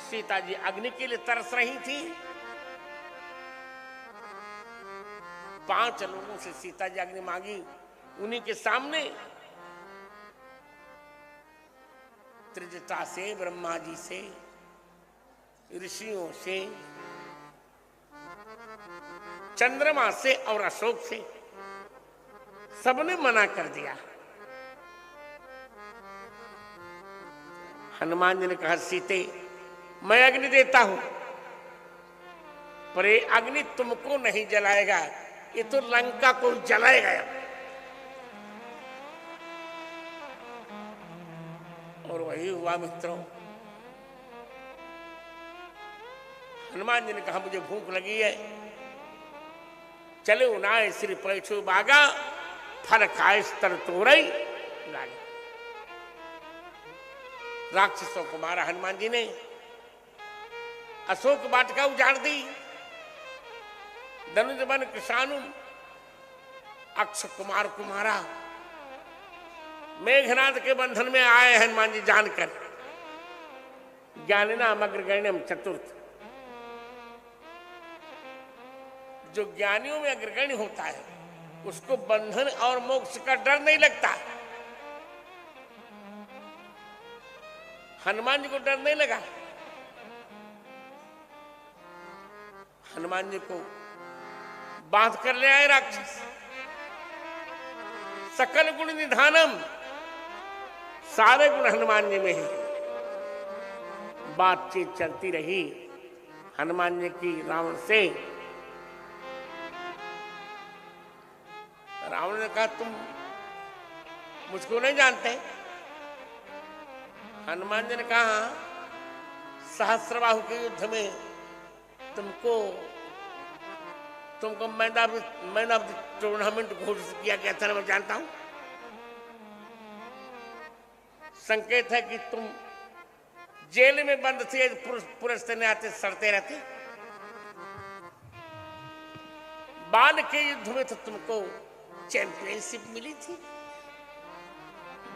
सीता जी अग्नि के लिए तरस रही थी। 5 लोगों से सीता जी अग्नि मांगी, उन्हीं के सामने त्रिजटा से, ब्रह्मा जी से, ऋषियों से, चंद्रमा से और अशोक से सबने मना कर दिया। हनुमान जी ने कहा सीते मैं अग्नि देता हूं, पर ये अग्नि तुमको नहीं जलाएगा, ये तो लंका को जलाएगा। वही हुआ मित्रों। हनुमान जी ने कहा मुझे भूख लगी है, चले उनाए श्री पैठू बागा, फल खाए स्तर तोरई लागे। राक्षसों को मारा हनुमान जी ने, अशोक वाटिका उजाड़ दी, धनुष बन कृषाणु अक्षय कुमार को मारा। मेघनाद के बंधन में आए हनुमान जी जानकर, ज्ञानिनाम अग्रगण्यम चतुर्थ। जो ज्ञानियों में अग्रगण्य होता है उसको बंधन और मोक्ष का डर नहीं लगता। हनुमान जी को डर नहीं लगा। हनुमान जी को बांध कर ले आए राक्षस। सकल गुण निधानम, सारे गुण हनुमान जी में है। बातचीत चलती रही हनुमान जी की रावण से। रावण ने कहा तुम मुझको नहीं जानते। हनुमान जी ने कहा सहस्त्रबाहु के युद्ध में तुमको मैन ऑफ द टूर्नामेंट घोषित किया गया था, मैं जानता हूं। संकेत है कि तुम जेल में बंद थे, पुरुष आते सड़ते रहते। बाल के युद्ध में तो तुमको चैंपियनशिप मिली थी।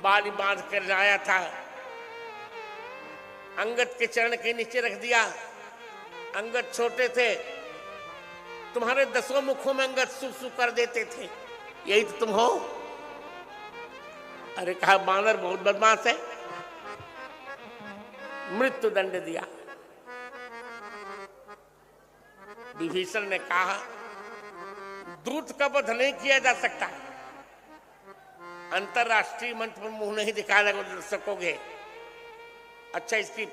बाली बांध कर लाया था, अंगद के चरण के नीचे रख दिया। अंगद छोटे थे, तुम्हारे 10 मुखों में अंगद सु कर देते थे। यही तो तुम हो। अरे कहा बानर बहुत बदमाश है। मृत्यु दंड दिया। विभीषण ने कहा दूत का वध नहीं किया जा सकता, अंतरराष्ट्रीय मंच पर मुंह नहीं दिखा सकोगे। अच्छा इसकी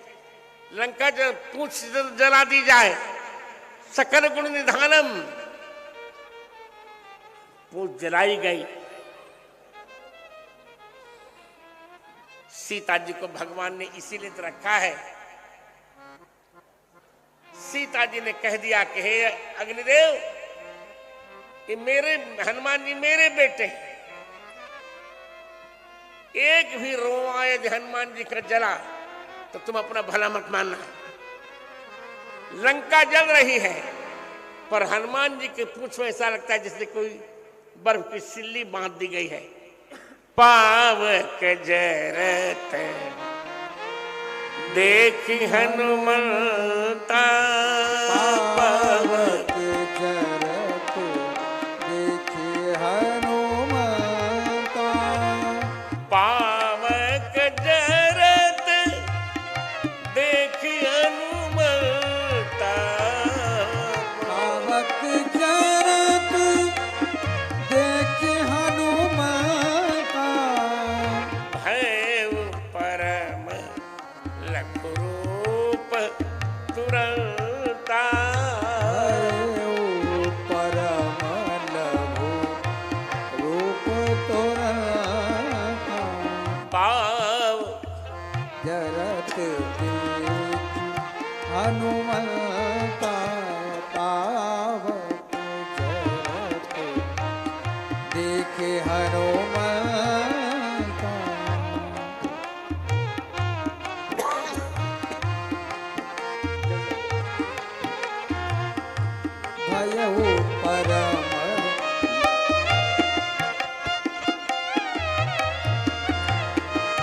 लंका पूंछ जला दी जाए। सकल गुण निधानम, पूंछ जलाई गई। सीता जी को भगवान ने इसीलिए तो रखा है। सीता जी ने कह दिया कि हे अग्निदेव, ये मेरे हनुमान जी मेरे बेटे, एक भी रोआ यदि हनुमान जी का जला तो तुम अपना भला मत मानना। लंका जल रही है पर हनुमान जी के पूंछ में ऐसा लगता है जैसे कोई बर्फ की सिल्ली बांध दी गई है। पावक जरत देखी हनुमंता, पावक जरत देखी हनुमंता। पावक जरत देखी हनुमंता। पावक जरत देखी हनुमंता। भय परम लखु रूप तुरंता। परम लघु रूप तुरंता। पाव जरत देखी हनुमंता। पावक जरत देखे हनुमंता। भयउ परम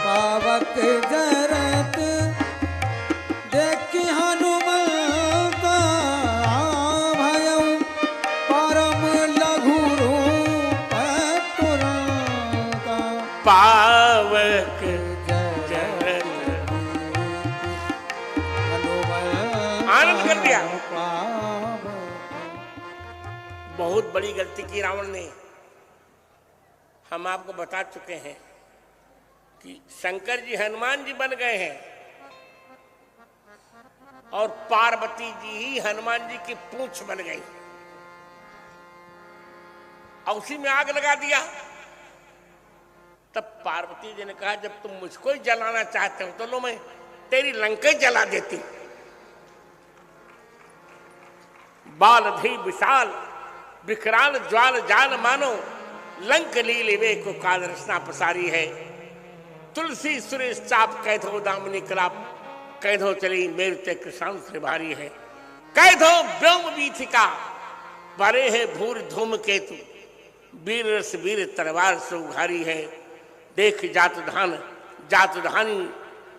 पावक जरत देखी हनुमंता। भयउ परम लघु रूप तुरंता। पावक जरत हनुमंता। आनंद कर दिया। पावक बहुत बड़ी गलती की रावण ने। हम आपको बता चुके हैं कि शंकर जी हनुमान जी बन गए हैं और पार्वती जी ही हनुमान जी की पूंछ बन गई और उसी में आग लगा दिया। तब पार्वती जी ने कहा जब तुम मुझको ही जलाना चाहते हो तो लो मैं तेरी लंका ही जला देती। बाल धी विशाल विकराल ज्वाल जाल मानो लंक लीले वे को काल रचना पसारी है। तुलसी सुरेश चाप कैधो दामनी कलाप कैधो चली मेरु ते कृष्ण से भारी है। कैधो व्योम बीथिका परे है भूर धूम केतु वीर रस वीर तलवार से उघारी है। देख जात धानी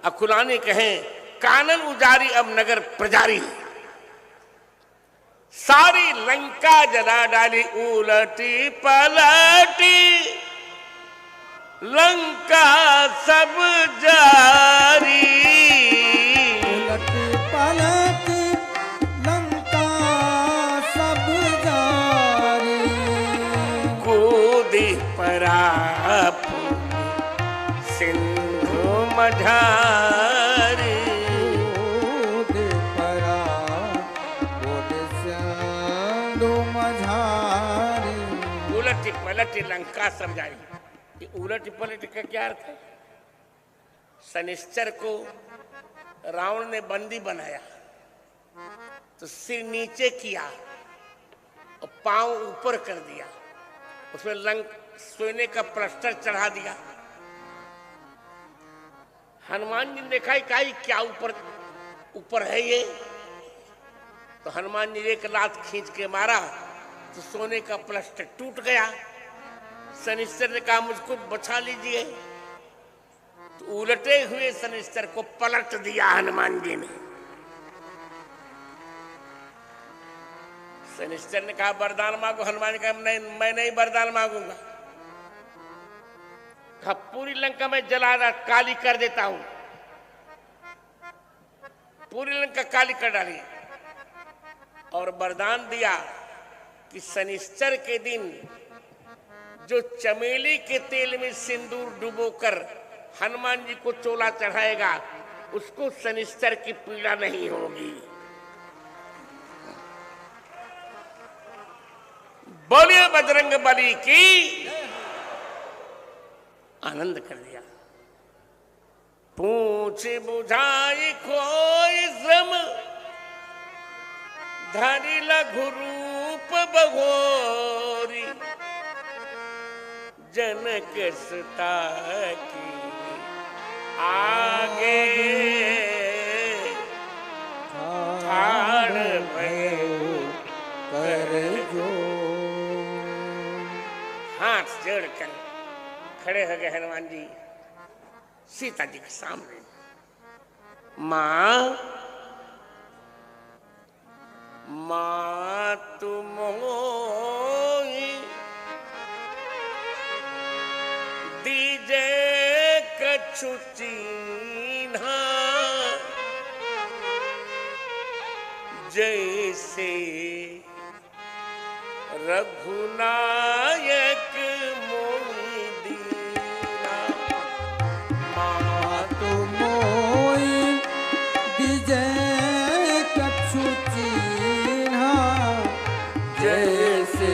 अकुलाने कहे कानन उजारी अब नगर प्रजारी। सारी लंका जला डाली उलटी पलटी लंका सब जारी। उलटी पलटी लंका सब जारी। कूदी परा सिंधु मझारी। कूदी परा सिंधु मझारी। उलटी पलटी लंका सब जारी। उलट पलट का क्या अर्थ है? शनिश्चर को रावण ने बंदी बनाया तो सिर नीचे किया और पांव ऊपर कर दिया, उसमें सोने का प्लास्टर चढ़ा दिया। हनुमान जी ने देखा क्या ऊपर है ये, तो हनुमान जी एक लात खींच के मारा तो सोने का प्लास्टर टूट गया। शनिश्चर ने कहा मुझको बचा लीजिए, तो उलटे हुए शनिश्चर को पलट दिया हनुमान जी ने। शनिश्चर ने कहा वरदान मांगो। हनुमान जी कहा मैं नहीं वरदान मांगूंगा। कहा पूरी लंका में जला काली कर देता हूं। पूरी लंका काली कर डाली और वरदान दिया कि शनिश्चर के दिन जो चमेली के तेल में सिंदूर डुबोकर हनुमान जी को चोला चढ़ाएगा उसको शनिश्चर की पीड़ा नहीं होगी। बोलिए बजरंग बली की। आनंद कर दिया। पूछ बुझाई खोई श्रम धरि लघु रूप बघोरी। जनक सुता की आगे ठाड़ भयो कर जो। हाथ जोड़कर खड़े हो गए हनुमान जी सीता जी के सामने। मां तुम दीजे कछु चीन्हा जैसे रघुनायक मोहि दीना। मातु मोहि दीजे कछु चीन्हा जैसे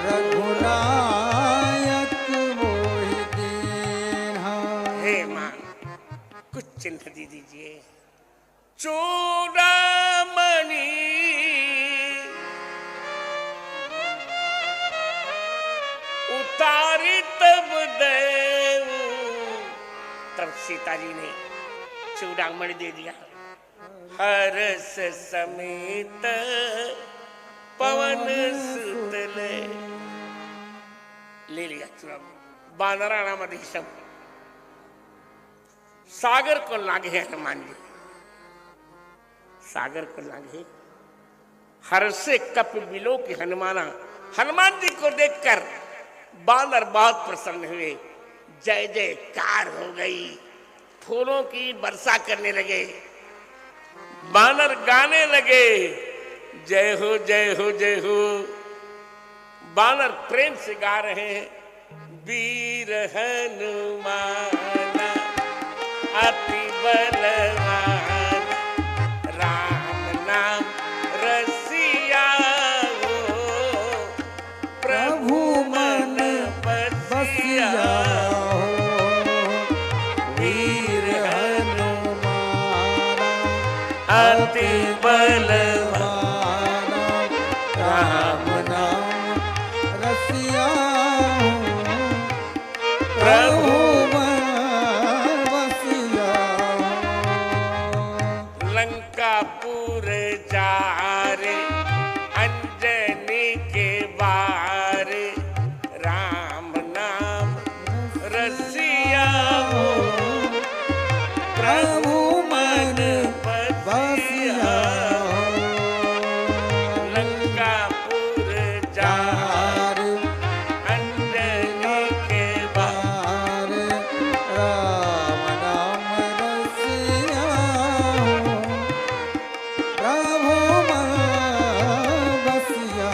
रघुनायक मोहि दीन्हा। हे मां कुछ चिन्ह दे दीजिए। चूड़ामणि उतारी तब देव। तब सीता जी ने चूड़ामणि दे दिया। हर्ष समेत पवन सुत ले लिया चूड़ामणि। बानराणाम अधिशम सागर को लागे हनुमान जी। सागर को लागे हर्षे कप बिलो की हनुमाना। हनुमान जी को देखकर बानर बहुत प्रसन्न हुए। जय जयकार हो गई। फूलों की वर्षा करने लगे। बानर गाने लगे जय हो जय हो जय हो। बानर प्रेम से गा रहे हैं वीर हनुमान अति बलवान राम नाम रसिया हो प्रभु मन बसिया। अति बलवान राम नाम रसिया प्रभु बसिया लंकापुर जारे अंजनी के बारे राम नाम रसिया प्रभु मन बसिया लंकापुर जार अंजनी के बार राम नाम रसिया प्रभु बसिया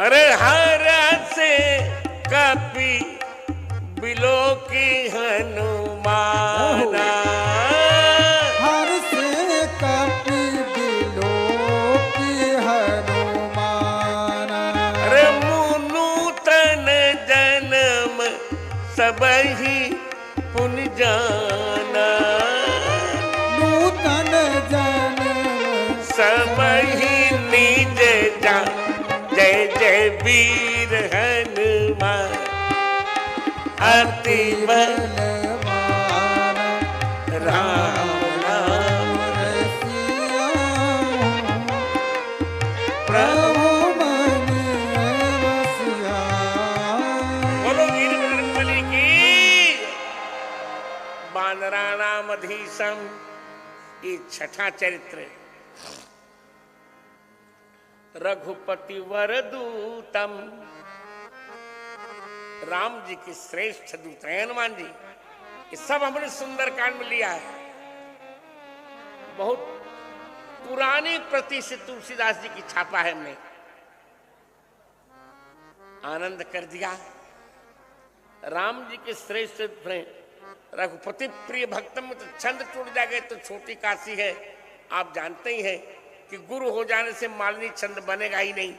अरे हर से कपि बिलो की हनुमाना हर से कपि बिलो की हनुमान अरे नूतन जन्म सब ही पुन जाना नूतन जन्म सब ही निज जान जय जय वीर हनुमान अति बलवान राम नाम रसिया प्रभु मन बसिया बोलो वीर बजरंगबली की बानराणामधीशम ये छठा चरित्र रघुपति वरदूतम राम जी की श्रेष्ठ दूत हैं हनुमान जी। ये सब हमने सुंदरकांड में लिया है। बहुत पुरानी प्रति से तुलसीदास जी की छापा है हमने। आनंद कर दिया। राम जी के श्रेष्ठ दूत हैं। रघुपति प्रिय भक्तम में तो छंद टूट जाएगा तो छोटी काशी है। आप जानते ही हैं कि गुरु हो जाने से मालिनी छंद बनेगा ही नहीं।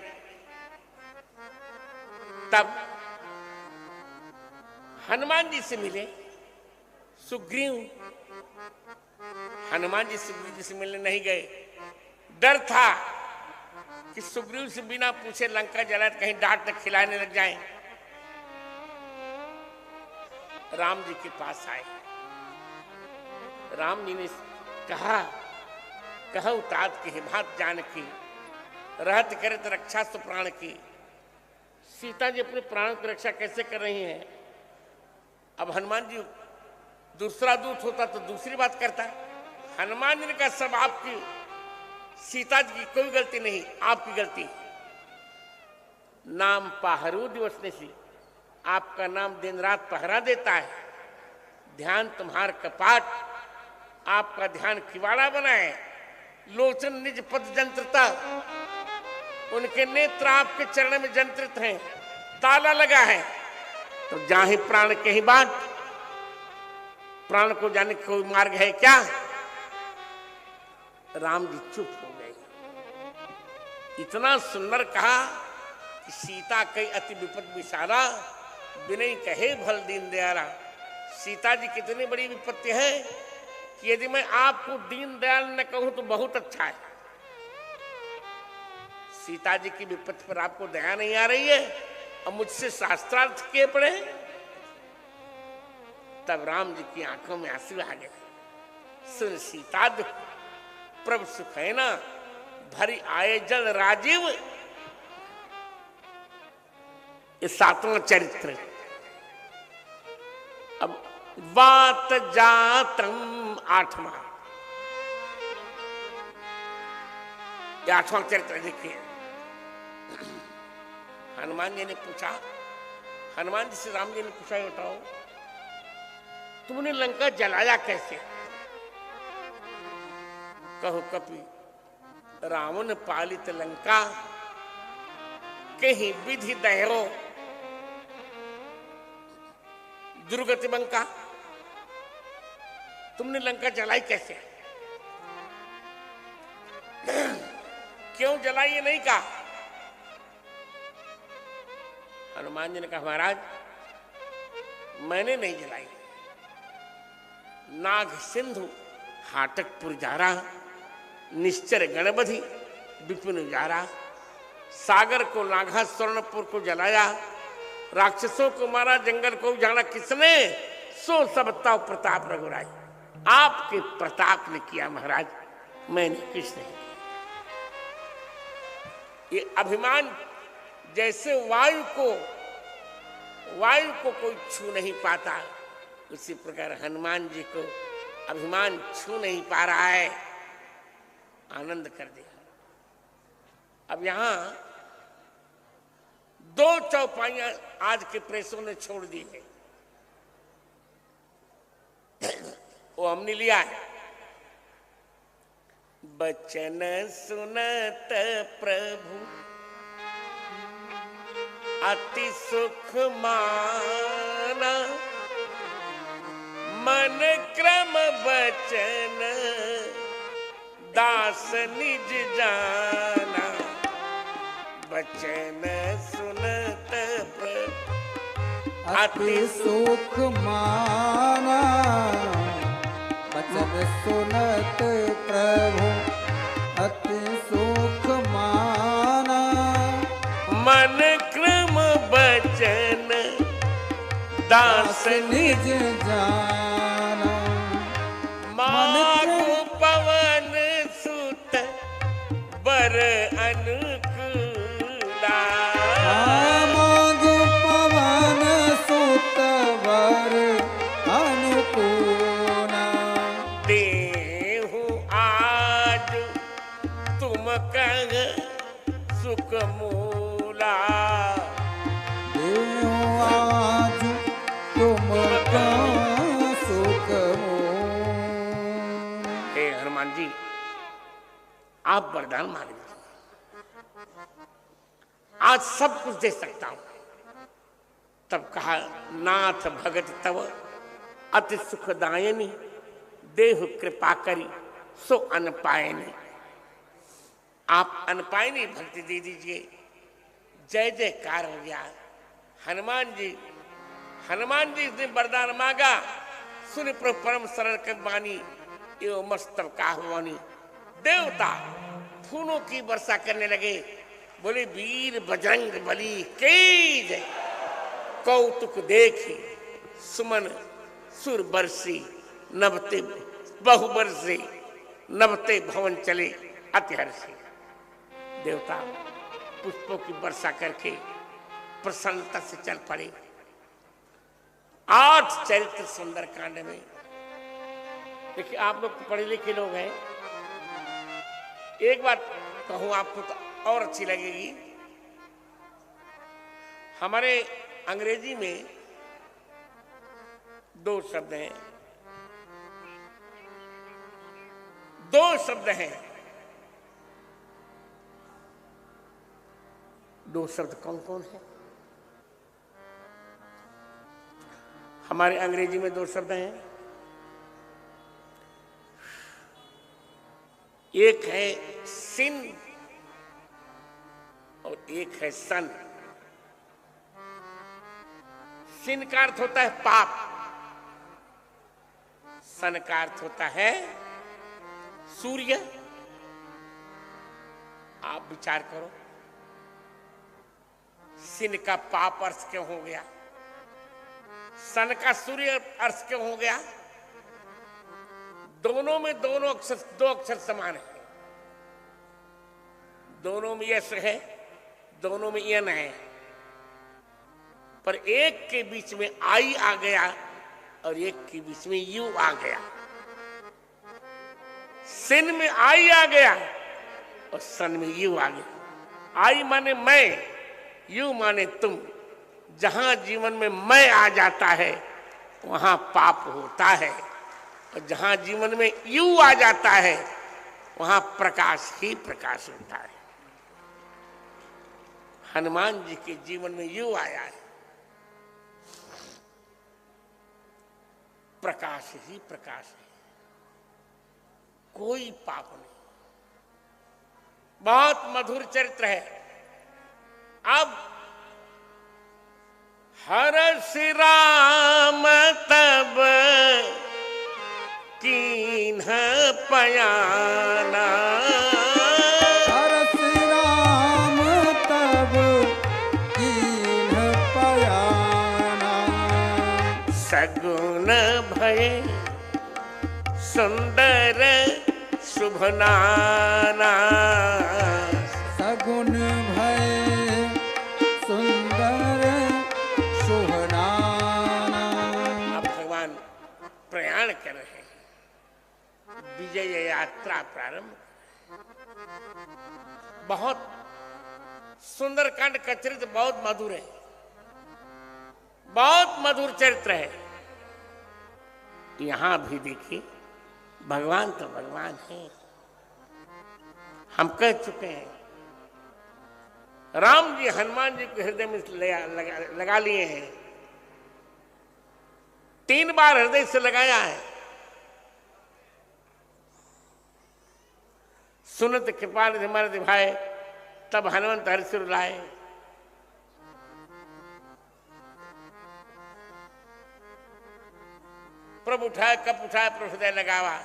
तब हनुमान जी से मिले सुग्रीव। हनुमान जी सुग्रीव जी से मिलने नहीं गए। डर था कि सुग्रीव से बिना पूछे लंका जलाए कहीं डांट न खिलाने लग जाएं। राम जी के पास आए। राम जी ने कहा तात की हिमात जानकी रहत करे तो रक्षा तो प्राण की। सीता जी अपने प्राण की रक्षा कैसे कर रही हैं? अब हनुमान जी दूसरा दूत होता तो दूसरी बात करता। हनुमान जी ने कहा सब आपकी, सीता जी की कोई गलती नहीं, आपकी गलती। नाम पहरू दिवस निशी, आपका नाम दिन रात पहरा देता है। ध्यान तुम्हार कपाट, आपका ध्यान किवाड़ा बनाए। लोचन निज पद जंत्रता, उनके नेत्र आपके चरण में जंत्रित हैं। ताला लगा है तो जाहि प्राण के ही बात, प्राण को जाने का कोई मार्ग है क्या? राम जी चुप हो गए। इतना सुंदर कहा कि सीता कई अति विपद विशाला, बिनय कहे भल दीन दयाला। सीता जी कितनी बड़ी विपत्ति है कि यदि मैं आपको दीन दयाल न कहूं तो बहुत अच्छा है। सीता जी की विपत्ति पर आपको दया नहीं आ रही है और मुझसे शास्त्रार्थ किए पड़े। तब राम जी की आंखों में आंसू आ गए। सुन सीता दुख प्रभु सुख है ना, भरी आए जल राजीव। ये सातवां चरित्र। अब बात जातम आठवां, ये आठवां चरित्र देखिए। हनुमान जी ने पूछा, हनुमान जी से राम जी ने पूछा, बताओ तुमने लंका जलाया कैसे? कहो कपि रावण पालित लंका, कहीं विधि दहरो दुर्गति बंका। तुमने लंका जलाई कैसे? क्यों जलाई ये नहीं कहा। हनुमान जी ने कहा महाराज मैंने नहीं जलाई, नाग सिंधु हाटकपुर जा रहा, निश्चर गणबधि विपिन उजारा, सागर को लांघा स्वर्णपुर को जलाया, राक्षसों को मारा जंगल को उजाड़ा किसने, सो सब ताव प्रताप रघुराई। आपके प्रताप ने किया महाराज, मैंने कुछ नहीं। ये अभिमान जैसे वायु को कोई छू नहीं पाता, उसी प्रकार हनुमान जी को अभिमान छू नहीं पा रहा है। आनंद कर दिया। अब यहां 2 चौपाइयां आज के प्रेसों ने छोड़ दी है, वो हमने लिया है। बचन सुनत प्रभु अति सुख माना, मन क्रम बचन दास निज जाना। बचन सुनत प्रभु अति सुख माना, बचन सुनत प्रभु अति सुख माना। मन क्रम बचन दास निज जाना। मागु पवन सुत बर अनुकूला। मागु पवन सुत बर अनुकूला। देहु आज तुम कह सुख मूला। देहु आज तुम कह सुख मूला। हे हनुमान जी, आप वरदान मांग लीजिए, आज सब कुछ दे सकता हूं। तब कहा, नाथ भगत तव अति सुखदायनी, देहु कृपा करी सो अनपायनी। आप अनपायनी भक्ति दे दीजिए। जय जयकार हो गया। हनुमान जी ने वरदान मांगा, सुन प्रभु परम सरल के बानी, एवं मस्तक का हुआनी। देवता फूलों की वर्षा करने लगे, बोले वीर बजरंग बली की जय। कौतुक देखी सुमन सुर बरसी, नभते बहु बरसे, नभते भवन चले अति हर्षी। देवता पुष्पों की वर्षा करके प्रसन्नता से चल पड़े। 8 चरित्र सुंदर कांड में। देखिए, आप लोग पढ़े लिखे लोग हैं, एक बात कहूं आपको तो और अच्छी लगेगी। हमारे अंग्रेजी में 2 शब्द हैं, 2 शब्द हैं। 2 शब्द कौन कौन है? हमारे अंग्रेजी में 2 शब्द हैं। एक है सिन और एक है सन। सिन का अर्थ होता है पाप, सन का अर्थ होता है सूर्य। आप विचार करो, सिन का पाप अर्थ क्यों हो गया, सन का सूर्य अर्थ क्यों हो गया? दोनों में 2 अक्षर समान है, दोनों में यश है, दोनों में यन है, पर एक के बीच में आई आ गया और एक के बीच में यू आ गया। सिन में आई आ गया और सन में यू आ गया। आई माने मैं, यू माने तुम। जहां जीवन में मैं आ जाता है वहां पाप होता है, और जहां जीवन में यू आ जाता है वहां प्रकाश ही प्रकाश होता है। हनुमान जी के जीवन में यू आया है, प्रकाश ही प्रकाश है, कोई पाप नहीं। बहुत मधुर चरित्र है। अब हर श्री राम तब कीन्ह पयाना। हरस राम तब कीन्ह पयाना। सगुन भय सुंदर शुभ नाना। सगुन भय सुंदर शुभ नाना। अब भगवान प्रयाण कर रहे हैं, विजय यात्रा प्रारंभ। बहुत सुंदरकांड का चरित्र बहुत मधुर है, बहुत मधुर चरित्र है। यहां भी देखिए, भगवान तो भगवान है। हम कह चुके हैं, राम जी हनुमान जी के हृदय में लगा लिए हैं। 3 बार हृदय से लगाया है। सुनत कृपाल मर्द भाई, तब हनुमंत हरिसिर लाए। प्रभु उठाए कप उठाए, प्रभु हृदय लगावा।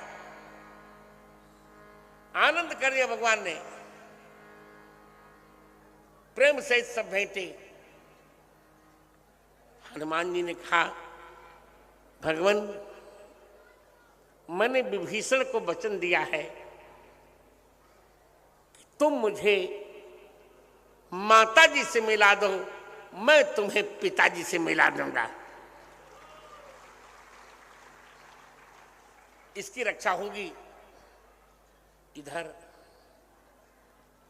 आनंद कर दिया भगवान ने, प्रेम सहित सब भेंटे। हनुमान जी ने कहा, भगवान मैंने विभीषण को वचन दिया है, तुम मुझे माता जी से मिला दो, मैं तुम्हें पिताजी से मिला दूंगा। इसकी रक्षा होगी। इधर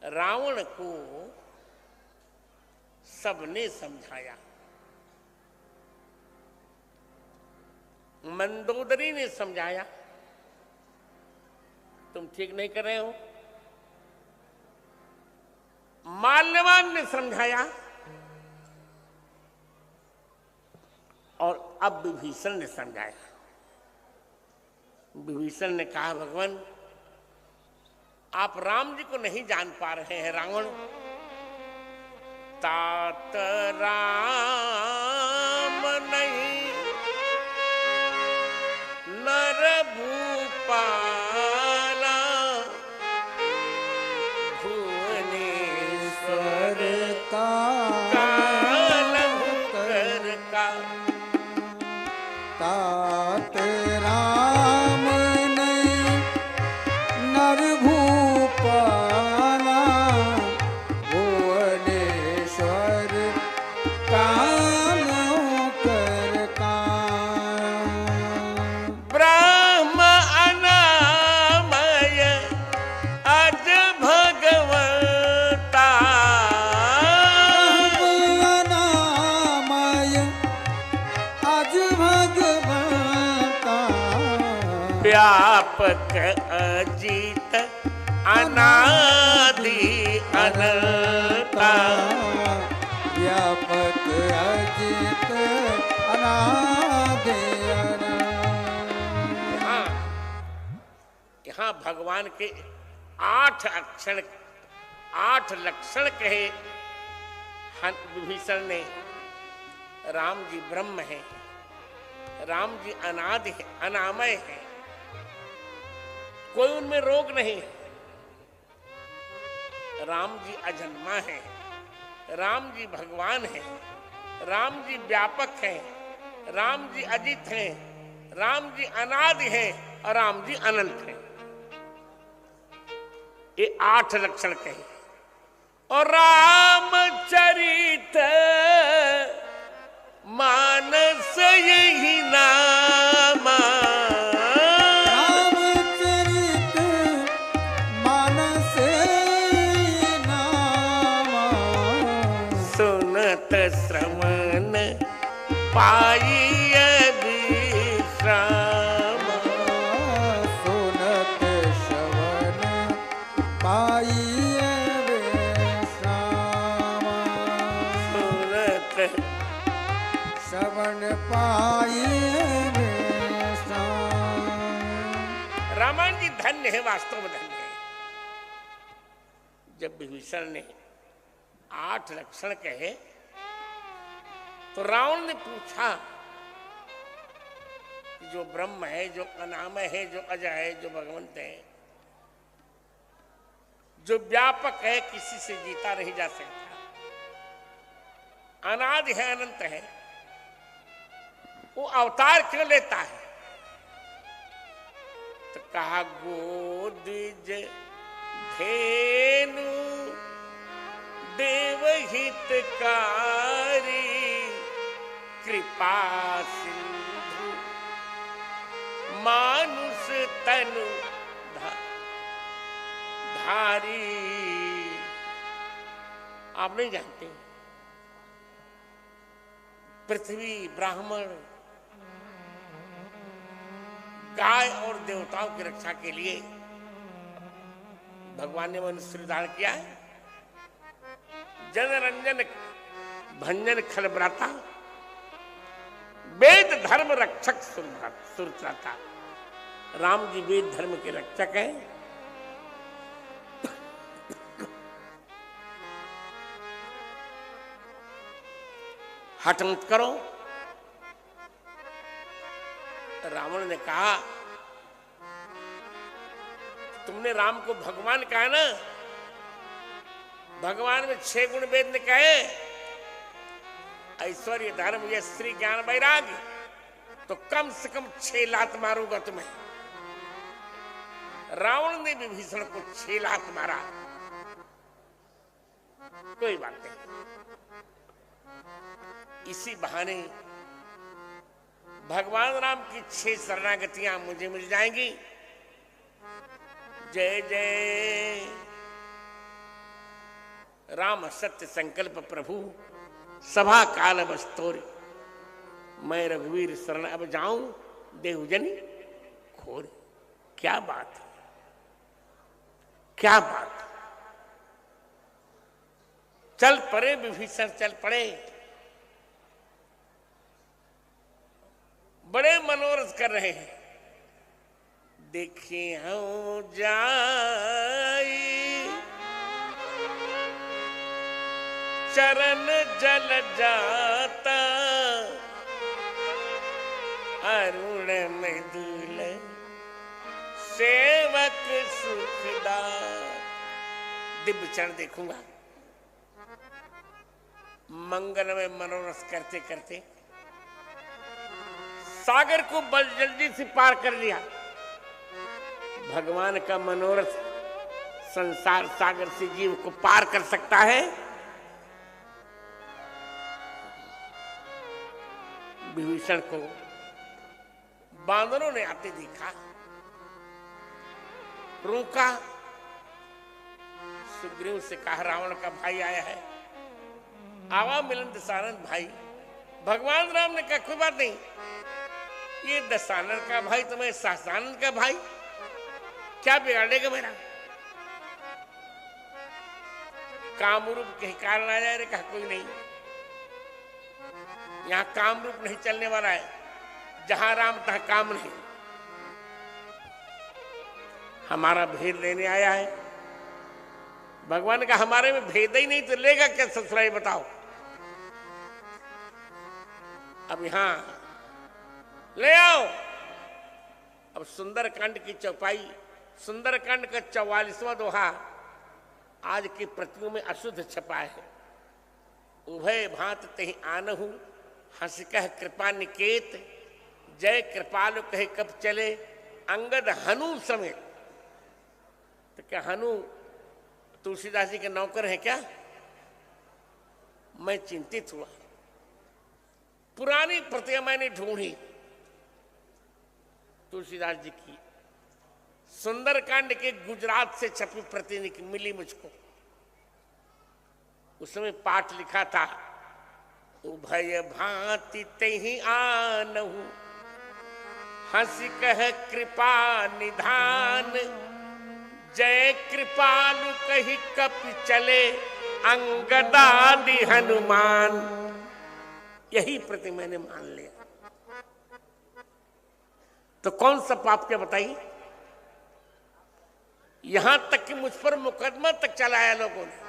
रावण को सबने समझाया। मंदोदरी ने समझाया, तुम ठीक नहीं कर रहे हो। माल्यवान ने समझाया, और अब विभीषण ने समझाया। विभीषण ने कहा, भगवान आप राम जी को नहीं जान पा रहे हैं। रावण तात राम नहीं नर भूपाला, भुवनेश्वर का कालंकर का। तात राम नहीं नर भूपाला, भुवनेश्वर कालंकर का। ब्रह्म अनामय अज भगवता, अनामय अज भगवता। व्यापक अजीत अनादि अनंता। व्यापक अजित अनादि यहाँ यहाँ भगवान के 8 अक्षर 8 लक्षण कहे विभीषण ने। राम जी ब्रह्म है, राम जी अनादि है, अनामय है, कोई उनमें रोग नहीं है। राम जी अजन्मा है, राम जी भगवान है, राम जी व्यापक है, राम जी अजित है, राम जी अनादि है, और राम जी अनंत है। ये 8 लक्षण कहे। और रामचरित मानस यही नामा। रामचरित मानस नामा। सुनत श्रवण पाइय विश्राम। सुनत श्रवण पाइय विश्राम। सुनत श्रवण पाइय विश्राम। रामायण जी धन्य है, वास्तव में धन्य है। जब विभीषण ने 8 लक्षण कहे तो रावण ने पूछा, कि जो ब्रह्म है, जो अनामय है, जो अजय है, जो भगवंत है, जो व्यापक है, किसी से जीता नहीं जा सकता, अनादि है, अनंत है, वो अवतार क्यों लेता है? तो कहा गोदिज धेनु देवहितकारी कृपा सिंधु मानुष तनु धारी। आप नहीं जानते, पृथ्वी, ब्राह्मण, गाय और देवताओं की रक्षा के लिए भगवान ने मनुष्य धारण किया है। जनरंजन भंजन खलब्राता, वेद धर्म रक्षक सुरत्राता। राम जी वेद धर्म के रक्षक हैं। हट मत करो। रावण ने कहा, तुमने राम को भगवान कहा ना, भगवान में 6 गुण वेद ने कहे, ऐश्वर्य, धर्म, यश, स्त्री, ज्ञान, वैराग्य, तो कम से कम 6 लात मारूंगा तुम्हें। रावण ने विभीषण को 6 लात मारा। कोई बात नहीं, इसी बहाने भगवान राम की 6 शरणागतियां मुझे मिल जाएंगी। जय जय राम सत्य संकल्प प्रभु, सभा काल बस्तोरी। मैं रघुवीर शरण अब जाऊं, देवजनी खोरी। क्या बात है, क्या बात। चल पड़े विभीषण, चल पड़े। बड़े मनोरथ कर रहे हैं। देखे हम जाई चरण जल जाता, अरुण मृदुल सेवक सुखदार। दिव्य चरण देखूंगा। मंगल में मनोरथ करते करते सागर को बल जल्दी से पार कर लिया। भगवान का मनोरथ संसार सागर से जीव को पार कर सकता है। विभीषण को बांदरों ने आते देखा, रोका। सुग्रीव से कहा, रावण का भाई आया है, आवा मिलन दशानन भाई। भगवान राम ने कहा, कोई बात नहीं, ये दशानन का भाई तुम्हें सहसानंद का भाई, क्या बिगाड़ेगा मेरा? कामरूप के कारण आ जाए। कहा, कोई नहीं, यहां कामरूप नहीं चलने वाला है। जहां राम तहां काम नहीं। हमारा भेद लेने आया है। भगवान का हमारे में भेद ही नहीं तो लेगा क्या ससुराई, बताओ। अब यहां ले आओ। अब सुंदरकांड की चौपाई, सुंदरकांड का 44वां दोहा आज की प्रतियों में अशुद्ध छपा है। उभय भांत तेहि आनहु, हंस कह कृपा निकेत, जय कृपालु कहे कब चले, अंगद हनु समेत। तो क्या हनु तुलसीदास जी के नौकर हैं क्या? मैं चिंतित हुआ। पुरानी प्रतियां मैंने ढूंढी तुलसीदास जी की। सुंदरकांड के गुजरात से छपी प्रति मिली मुझको। उसमें पाठ लिखा था, उभय भांति तेहि आनहु, हंसी कह कृपा निधान, जय कृपालु कहि कपि चले, अंगदादि हनुमान। यही प्रति मैंने मान लिया। तो कौन सा पाप क्या बताइए? यहां तक कि मुझ पर मुकदमा तक चलाया लोगों ने।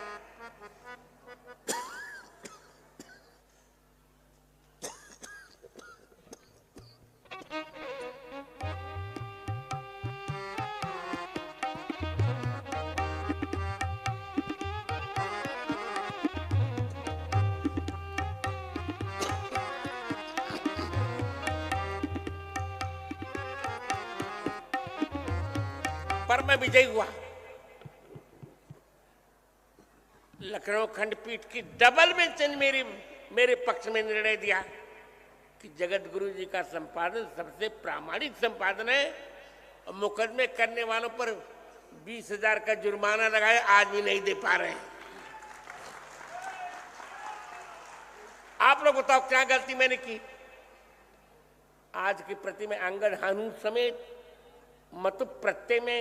पर मैं विजयी हुआ। लखनऊ खंडपीठ की डबल बेंच ने मेरे पक्ष में निर्णय दिया कि जगत गुरु जी का संपादन सबसे प्रामाणिक संपादन है और मुकदमे करने वालों पर 20,000 का जुर्माना लगाए, आज भी नहीं दे पा रहे हैं। आप लोग बताओ क्या गलती मैंने की? आज की प्रति में अंगद हानू समेत मतु प्रत्यय में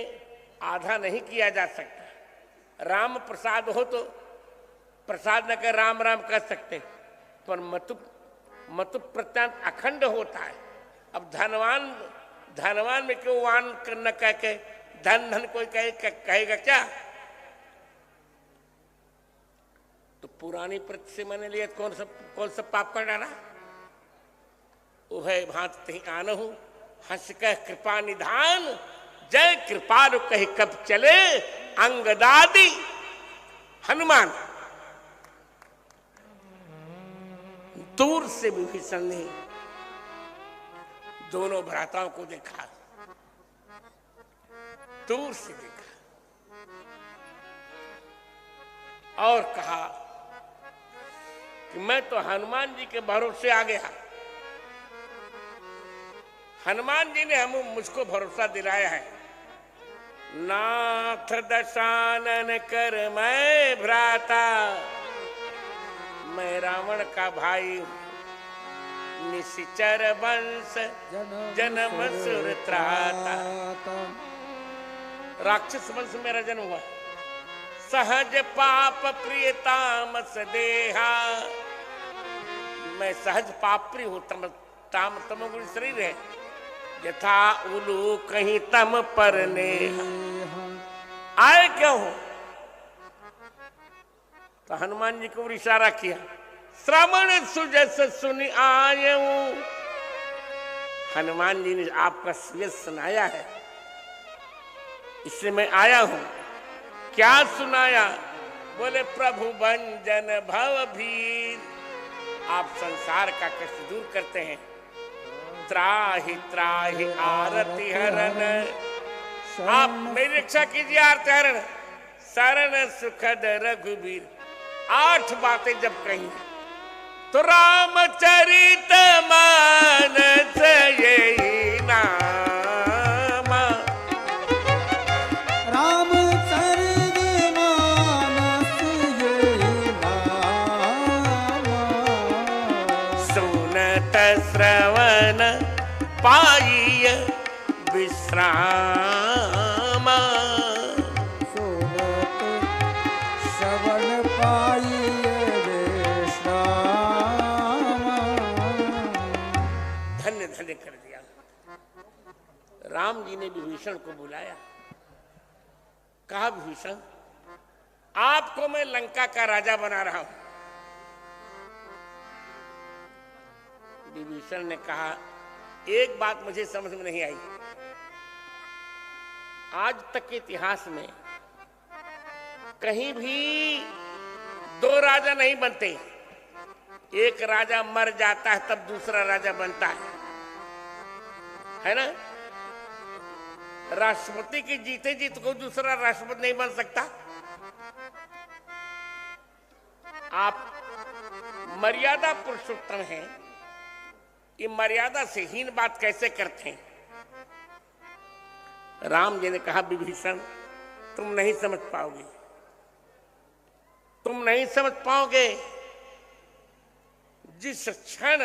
आधा नहीं किया जा सकता। राम प्रसाद हो तो प्रसाद न कर राम राम कर सकते, पर मतु प्रत्यांत अखंड होता है। अब धनवान में क्यों वान न कह के धन धन कोई कहेगा क्या? तो पुरानी प्रति से मैंने लिया कौन सा पाप कर डाला? उभय भांत तही आनहु हंस कह कृपा निधान, जय कृपालु कह कब चले अंगदादि हनुमान। दूर से विभीषण ने दोनों भ्राताओं को देखा, दूर से देखा और कहा कि मैं तो हनुमान जी के भरोसे आ गया। हनुमान जी ने मुझको भरोसा दिलाया है। नाथ दशानन कर मैं भ्राता, मैं रावण का भाई हूं। निशिचर वंश जन्म सुर त्राता, राक्षस वंश मेरा जन्म हुआ। सहज पाप प्रिय तामस देहा, मैं सहज पाप प्रिय हूं। तमोगुण शरीर है। यथा उलू कहीं तम पर नेहा, आए क्यों हो? तो हनुमान जी को इशारा किया, श्रवण सुजस सुनि आयऊं। हनुमान जी ने आपका सुजस सुनाया है, इससे मैं आया हूं। क्या सुनाया? बोले प्रभु भंजन भव भीर, आप संसार का कष्ट दूर करते हैं। त्राहि त्राहि आरति हरण, आप मेरी रक्षा कीजिए आरति हरण। शरण सुखद रघुबीर, 8 बातें जब कही तो रामचरित मानस यही नाम। रामचरित मानस यही नाम। सुनत श्रवण पाइय विश्राम, सुनत श्रवण पाइय विश्राम। धन्य धन्य कर दिया। राम जी ने विभीषण को बुलाया, कहा विभीषण आपको मैं लंका का राजा बना रहा हूं। विभीषण ने कहा एक बात मुझे समझ में नहीं आई, आज तक के इतिहास में कहीं भी 2 राजा नहीं बनते। एक राजा मर जाता है तब दूसरा राजा बनता है ना? राष्ट्रपति की जीते जीत को दूसरा राष्ट्रपति नहीं बन सकता। आप मर्यादा पुरुषोत्तम हैं, ये मर्यादा से हीन बात कैसे करते हैं? राम जी ने कहा विभीषण तुम नहीं समझ पाओगे, तुम नहीं समझ पाओगे। जिस क्षण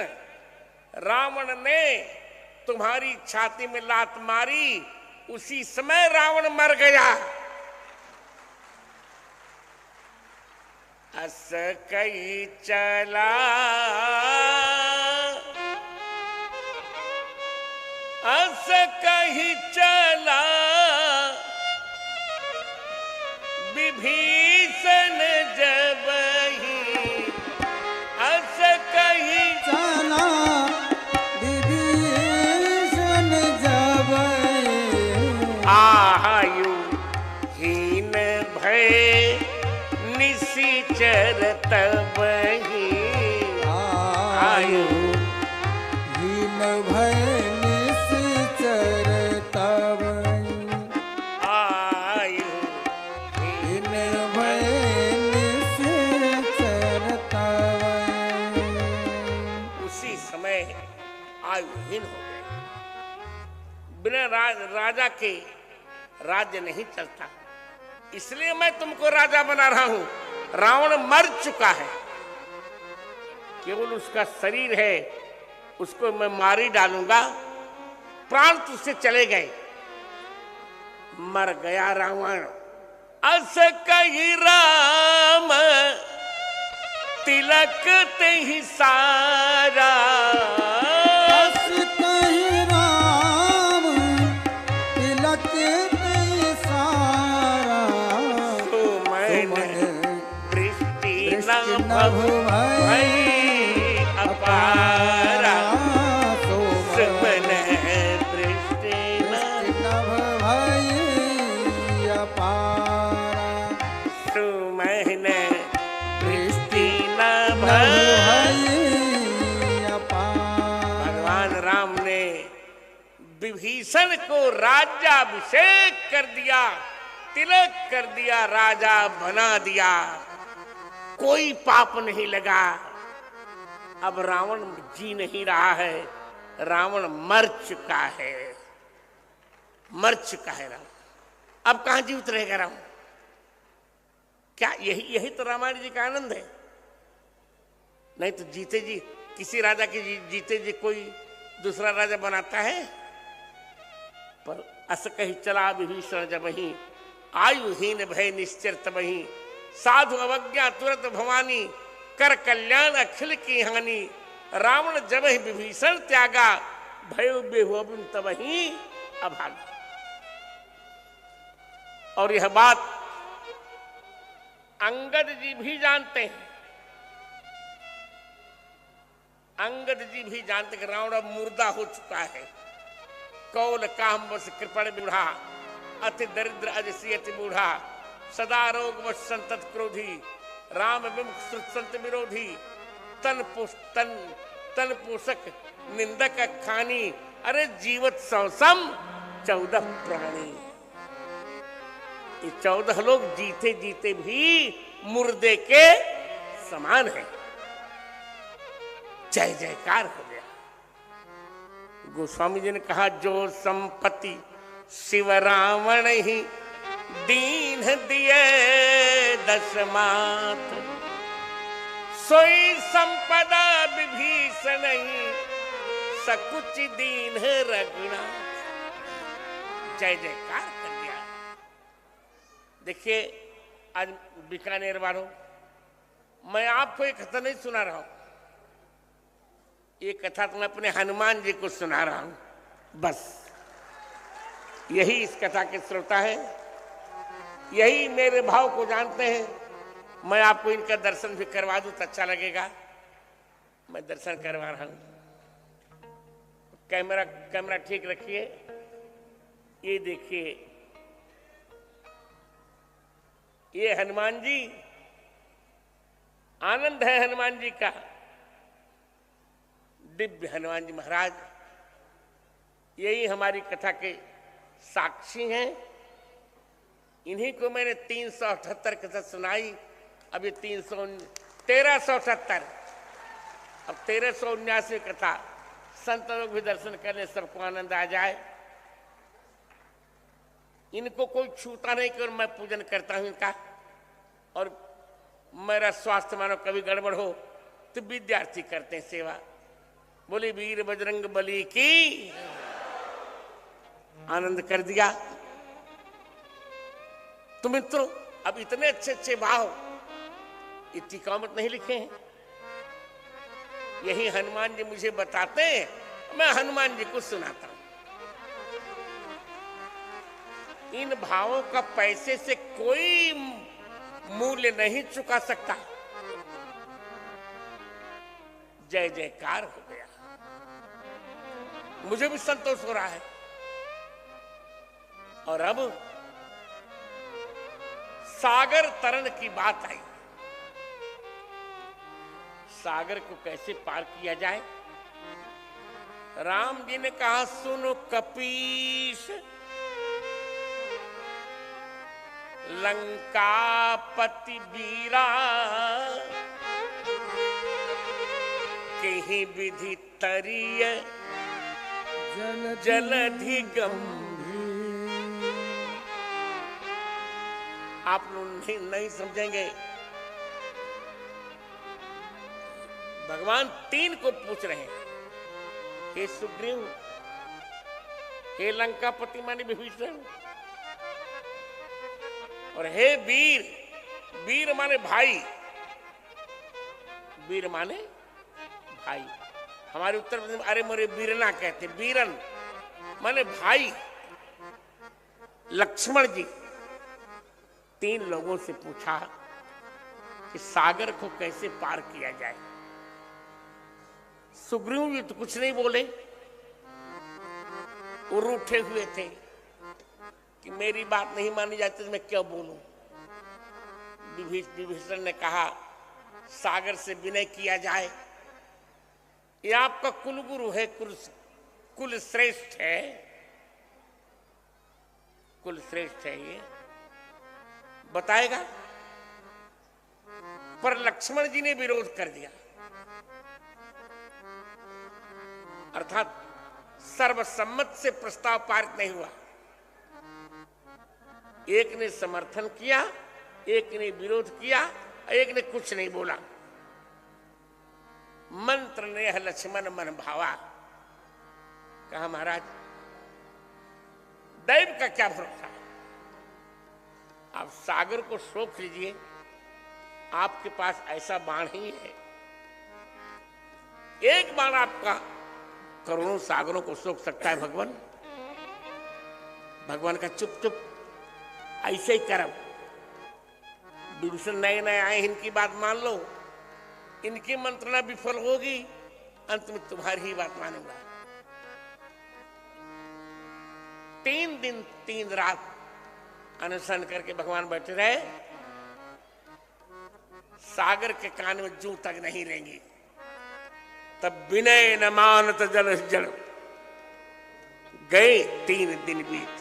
रावण ने तुम्हारी छाती में लात मारी उसी समय रावण मर गया। अस कई चला अस कही चला विभीषण जब ही, अस कही चला विभीषण जब ही। आयु हीन भय निशिचर तब ही, आयु हीन भय निशिचर तब ही। हीन भय निश्चर तव। उसी समय आयुहीन हो गए। बिना राजा के राज्य नहीं चलता, इसलिए मैं तुमको राजा बना रहा हूं। रावण मर चुका है, केवल उसका शरीर है, उसको मैं मार ही डालूंगा। प्राण तुझसे चले गए, मर गया रावण। अस कही राम तिलक ते ही सारा। अस कहि राम तिलक ते सारा। सुमन दृष्टि न नभ भई अपारा। सुमन दृष्टि नभ भई अपारा। सुमन दृष्टि न नभ भई। भई अपारा। भगवान राम ने विभीषण को राज्याभिषेक कर दिया, तिलक कर दिया, राजा बना दिया। कोई पाप नहीं लगा। अब रावण जी नहीं रहा है, रावण मर चुका है, मर चुका है रावण। अब कहां जीवित रहेगा रावण? क्या यही यही तो रामायण जी का आनंद है? नहीं तो जीते जी किसी राजा के जीते जी कोई दूसरा राजा बनाता है? पर अस कही चला विभीषण जबहि, आयुहीन भय निश्चर तबहि। साधु अवज्ञा तुरत भवानी, कर कल्याण अखिल की हानि। रावण जबहि विभीषण त्यागा, भयो बेहुअबिन तबहि अभागा। और यह बात अंगद जी भी जानते हैं। अंगद जी भी जानते कि रावण अब मुर्दा हो चुका है। कौल काम बस कृपण बूढ़ा, अति दरिद्र अजसी अति बूढ़ा। सदा रोग वश संतत क्रोधी, राम विमुख संत विरोधी। तन पोषक निंदक खानी, अरे जीवत सौसम 14 प्राणी। ये 14 लोग जीते जीते भी मुर्दे के समान है। जय जयकार हो गया। गोस्वामी जी ने कहा, जो संपत्ति शिव रावण ही दीन दिए 10 मात। सोई संपदा विभीषण ही, सकुच दीन रघुनाथ। जय जयकार कर दिया। देखिए आज बीकानेर वालों, मैं आपको एक कथा नहीं सुना रहा हूं। ये कथा तो मैं अपने हनुमान जी को सुना रहा हूं। बस यही इस कथा के श्रोता है, यही मेरे भाव को जानते हैं। मैं आपको इनका दर्शन भी करवा दूं तो अच्छा लगेगा। मैं दर्शन करवा रहा हूं। कैमरा ठीक रखिए। ये देखिए, ये हनुमान जी, आनंद है हनुमान जी का। दिव्य हनुमान जी महाराज, यही हमारी कथा के साक्षी हैं। इन्हीं को मैंने 378 कथा सुनाई। अब ये 1378, अब 1379 कथा। संत लोग भी दर्शन करने, सबको आनंद आ जाए। इनको कोई छूता नहीं कि मैं पूजन करता हूं इनका। और मेरा स्वास्थ्य मानो कभी गड़बड़ हो तो विद्यार्थी करते हैं सेवा। बोले वीर बजरंग बली की। आनंद कर दिया। तो मित्रों, अब इतने अच्छे अच्छे भाव ये टीका मत नहीं लिखे हैं। यही हनुमान जी मुझे बताते हैं, मैं हनुमान जी को सुनाता हूं। इन भावों का पैसे से कोई मूल्य नहीं चुका सकता। जय जयकार हो गया। मुझे भी संतोष हो रहा है। और अब सागर तरन की बात आई। सागर को कैसे पार किया जाए? राम जी ने कहा, सुनो कपीश, लंकापति वीरा कहीं विधि तरिय जलधि गंभीर। आप लोग नहीं समझेंगे। भगवान 3 को पूछ रहे हैं, हे सुग्रीव, हे लंकापति माने विभीषण, और हे वीर, वीर माने भाई, वीर माने भाई। हमारे उत्तर प्रदेश में अरे मोरे वीरना कहते, वीरन माने भाई। लक्ष्मण जी 3 लोगों से पूछा कि सागर को कैसे पार किया जाए। सुग्रीव जी तो कुछ नहीं बोले, वो रूठे हुए थे कि मेरी बात नहीं मानी जाती तो मैं क्या बोलूं। विभीषण ने कहा सागर से विनय किया जाए, ये आपका कुलगुरु है, कुल श्रेष्ठ है, कुल श्रेष्ठ है, ये बताएगा। पर लक्ष्मण जी ने विरोध कर दिया, अर्थात सर्वसम्मत से प्रस्ताव पारित नहीं हुआ। एक ने समर्थन किया, एक ने विरोध किया, एक ने कुछ नहीं बोला। मंत्र ने लक्ष्मण मन भावा। कहा महाराज दैव का क्या भरोसा, आप सागर को सोख लीजिए, आपके पास ऐसा बाण ही है, एक बाण आपका करोड़ों सागरों को सोख सकता है। भगवान का चुप चुप ऐसे ही करम। विभीषण नए नए आए, इनकी बात मान लो, इनकी मंत्रणा विफल होगी, अंत में तुम्हारी ही बात मानूंगा। 3 दिन 3 रात अनशन करके भगवान बैठे रहे, सागर के कान में जूं तक नहीं रहेंगी। तब विनय न मानत जल जल गए 3 दिन बीत।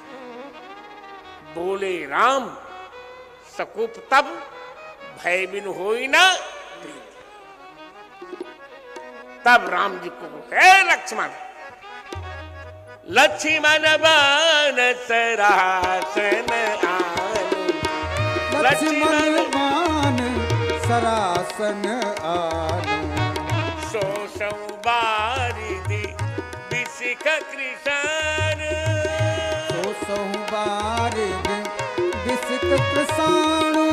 बोले राम सकुप तब भय बिन होई न प्रीत। तब राम जी को हे लक्ष्मण, लक्ष्मण बाण सरासन आनु, लक्ष्मण बाण सरासन आनु, सो बारिधि बिसिक कृष्ण, सो बारिधि बिसिक कृष्ण,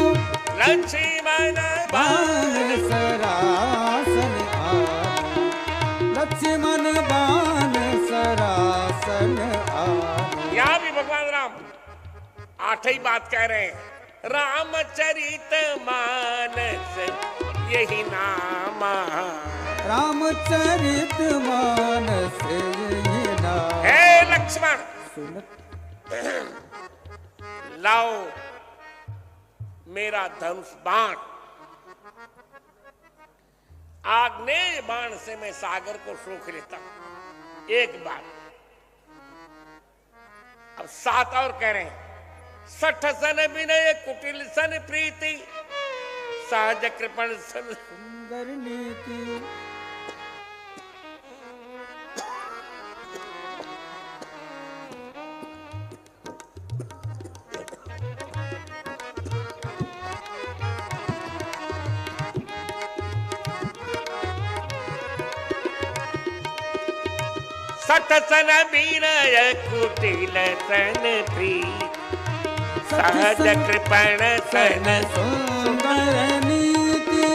लक्ष्मण बाण सरासन आनु, लक्ष्मण बाण सरासन आनु। यहां भी भगवान राम 8 ही बात कह रहे हैं। रामचरित मानस यही नाम, रामचरित मानस यही नाम। हे लक्ष्मण सुनत लाओ मेरा धनुष बाण, आग्नेय बाण से मैं सागर को सोख लेता हूं। एक बात। अब 7 और कह रहे हैं, 60 सन विनय कुटिल सन प्रीति, सहज कृपण सन सुंदर नीति। 60 सन विनय कुटिल सन प्रीति, सहज कृपण सन सुंदर नीति।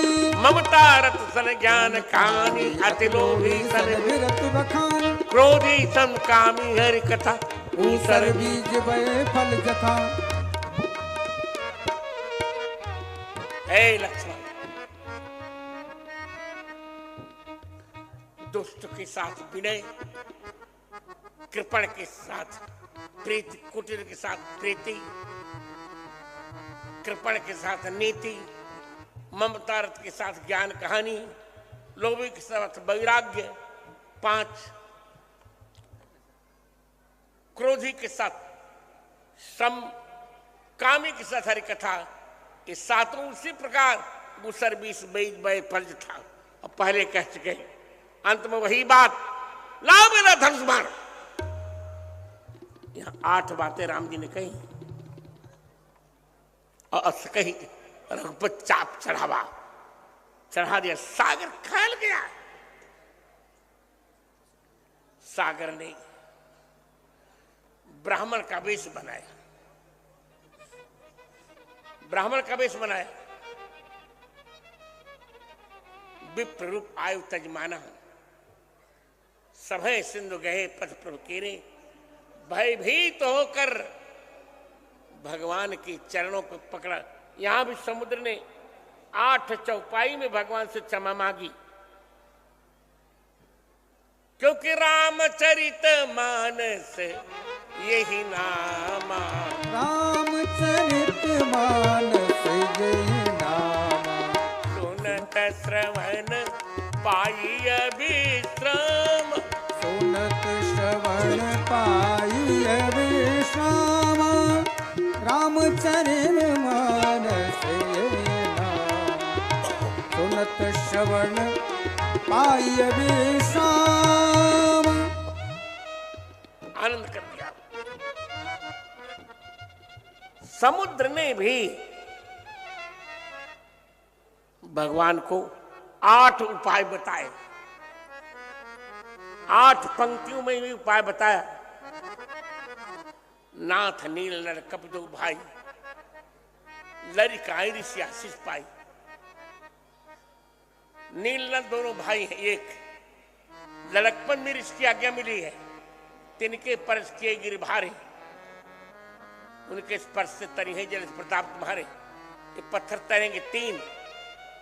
ममता रत सन ज्ञान कामी, अति लोभी सन विरत बखान, क्रोधी सन कामी हरि कथा, ऊसर बीज बय फल जथा। हे लक्ष्मण, दुष्ट के साथ विनय, कृपण के साथ प्रीति, कुटिल के साथ प्रीति, कृपण के साथ नीति, ममतारत के साथ ज्ञान कहानी, लोभी के साथ वैराग्य 5, क्रोधी के साथ सम कामी के साथ हरि कथा, ये सातों उसी प्रकार गुसर 20 बीज बय फर्ज था। और पहले कह चुके, अंत में वही बात, लाओ मेरा धनुष बाण। यहां 8 बातें राम जी ने कही और अस कही रघुपत चाप चढ़ा दिया। सागर फैल गया। सागर ने ब्राह्मण का वेश बनाया, विप्र रूप आयु तजमाना, सभय सिंधु गए पथ प्रभु केरे, भयभीत होकर भगवान के चरणों को पकड़ा। यहां भी समुद्र ने 8 चौपाई में भगवान से क्षमा मांगी, क्योंकि रामचरित मानस यही नामा, रामचरित मानस यही नामा, सुनत श्रवण पाई विश्राम, सुनत श्रवण पाई विश्राम, रामचरित मानस यही नामा, सुनत श्रवण पाई विश्राम। आनंद कर दिया। समुद्र ने भी भगवान को 8 उपाय बताए, 8 पंक्तियों में भी उपाय बताया। नाथ नील नर कपिदो भाई, लरिकाई ऋषि आशीष पाई। नील नर दोनों भाई हैं, एक लड़कपन में ऋषि की आज्ञा मिली है, तिनके परस किए गिरभारे, उनके स्पर्श से तरी है जल प्रताप तुम्हारे। ये पत्थर तरेंगे 3,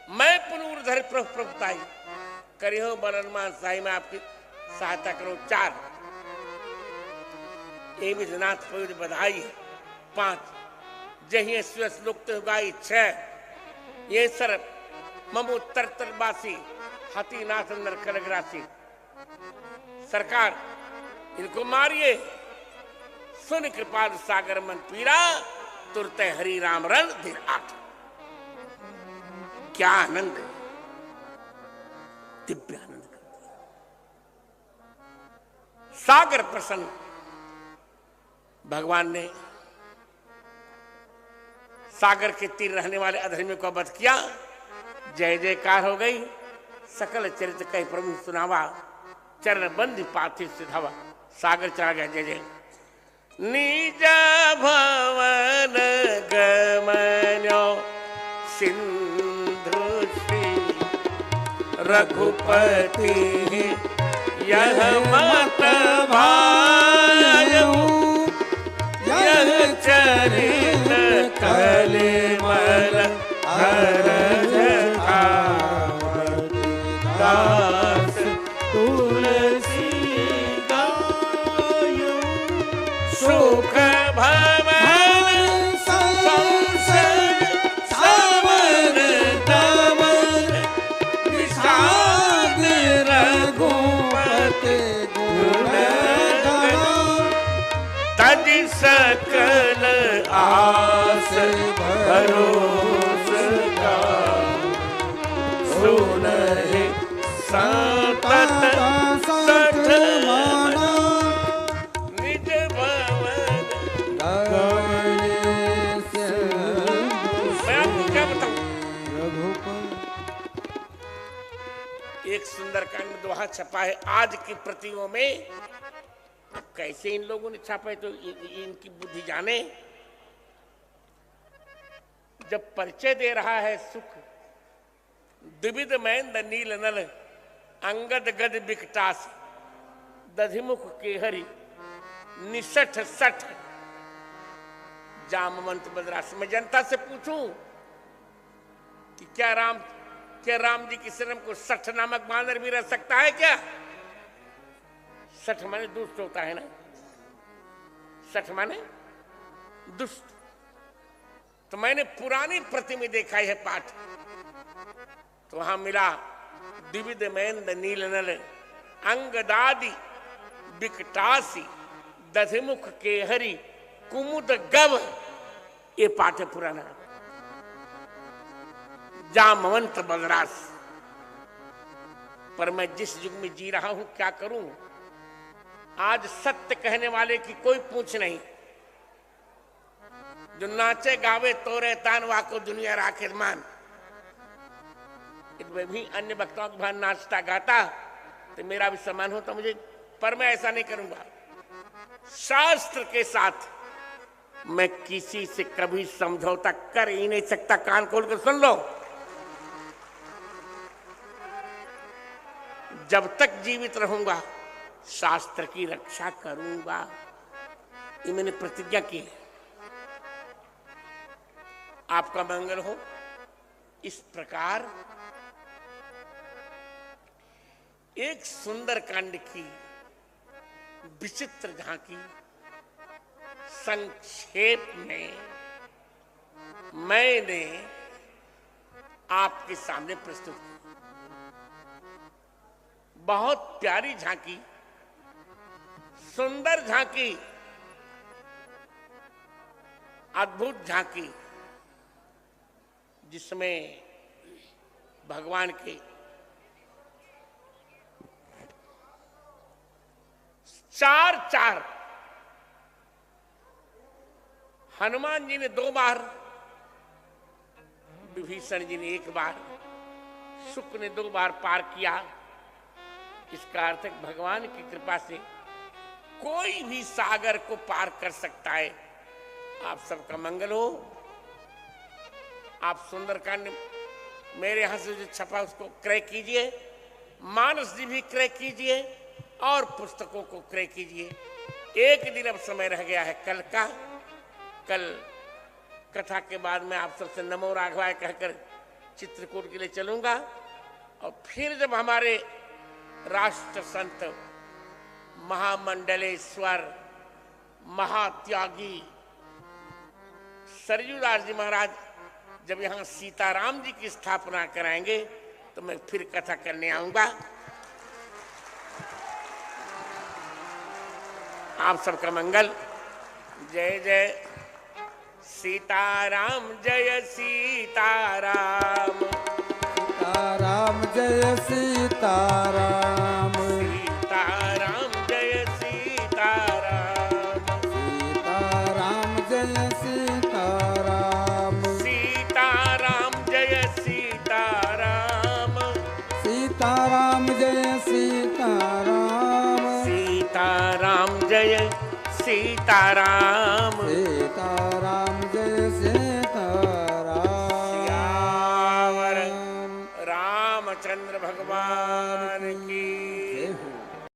मैं पुनर्धर प्रभु प्रभुताई, करियो बनमान साई, मैं आपकी सहायता करूं 4, ये विधनाथ पवित्र बधाई है 5, जही श्लोक गाई 6, ये सर ममो तरतरबासी हाथीनाथ नर खड़गरासी। सरकार इनको मारिए, सुन कृपाल सागर मन पीरा, तुरते हरि राम रण दिन 8। क्या आनंद, दिव्य आनंद कर दिया। सागर प्रसन्न, भगवान ने सागर के तीर रहने वाले अधर्मियों को वध किया। जय जयकार हो गई, सकल चरित्र कह प्रभु सुनावा, चरण बंदी पाथि सिधावा। सागर चला गया। जय जय। निज भवन गमन्यो सिंधु श्री रघुपति, यह मत भायऊ, यह चरित कलिमल हरज दास तुलसी गायो, सुख भवन संसद समन दमन, विषाद रघुपति गुण तज सकल आस भरोस का, सुनहि संतत सठ माना, निज भवन। मैं आपको क्या बताऊं, एक सुंदरकांड में दोहा छपा है आज की प्रतियों में। अब कैसे इन लोगों ने छापा है तो इनकी बुद्धि जाने। जब परिचय दे रहा है सुख, द्विविध मैंद नील नल, अंगद गद बिकटास, दधिमुख केहरी निसठ सठ, जामवंत बदरास। मैं जनता से पूछूं कि क्या राम जी की शरण को 60 नामक बानर भी रह सकता है क्या? 60 माने दुष्ट होता है ना, 60 माने दुष्ट। तो मैंने पुरानी प्रति में देखा है पाठ, तो वहां मिला द्विविध मैंद नील नल, अंगदादि बिकटासी, दधिमुख केहरी कुमुद गव, ये पाठ है पुराना। जामवंत बलराज। पर मैं जिस युग में जी रहा हूं क्या करूं, आज सत्य कहने वाले की कोई पूछ नहीं। जो नाचे गावे तोरे तान वाको दुनिया राखे मान। मैं भी अन्य वक्ताओं के भान नाचता गाता तो मेरा भी सम्मान होता मुझे, पर मैं ऐसा नहीं करूंगा। शास्त्र के साथ मैं किसी से कभी समझौता कर ही नहीं सकता। कान खोल कर सुन लो। जब तक जीवित रहूंगा शास्त्र की रक्षा करूंगा, ये मैंने प्रतिज्ञा की है। आपका मंगल हो। इस प्रकार एक सुंदर कांड की विचित्र झांकी संक्षेप में मैंने आपके सामने प्रस्तुत की। बहुत प्यारी झांकी, सुंदर झांकी, अद्भुत झांकी, जिसमें भगवान के चार हनुमान जी ने 2 बार, विभीषण जी ने 1 बार, शुक ने 2 बार पार किया। इसका अर्थ है भगवान की कृपा से कोई भी सागर को पार कर सकता है। आप सबका मंगल हो। आप सुंदरकांड मेरे यहां से जो छपा उसको क्रय कीजिए, मानस जी भी क्रय कीजिए और पुस्तकों को क्रय कीजिए। एक दिन अब समय रह गया है कल का। कल कथा के बाद मैं आप सबसे नमो राघवाय कहकर चित्रकूट के लिए चलूंगा। और फिर जब हमारे राष्ट्र संत महामंडलेश्वर महात्यागी सरयूदास जी महाराज जब यहां सीताराम जी की स्थापना कराएंगे तो मैं फिर कथा करने आऊंगा। आप सबका मंगल। जय जय सीताराम, जय सीताराम, सीताराम जय सीताराम, सीताराम जय सीताराम, सीताराम जय सीताराम, सीताराम जय सीताराम, सीताराम जय सीताराम, सीताराम जय सीताराम,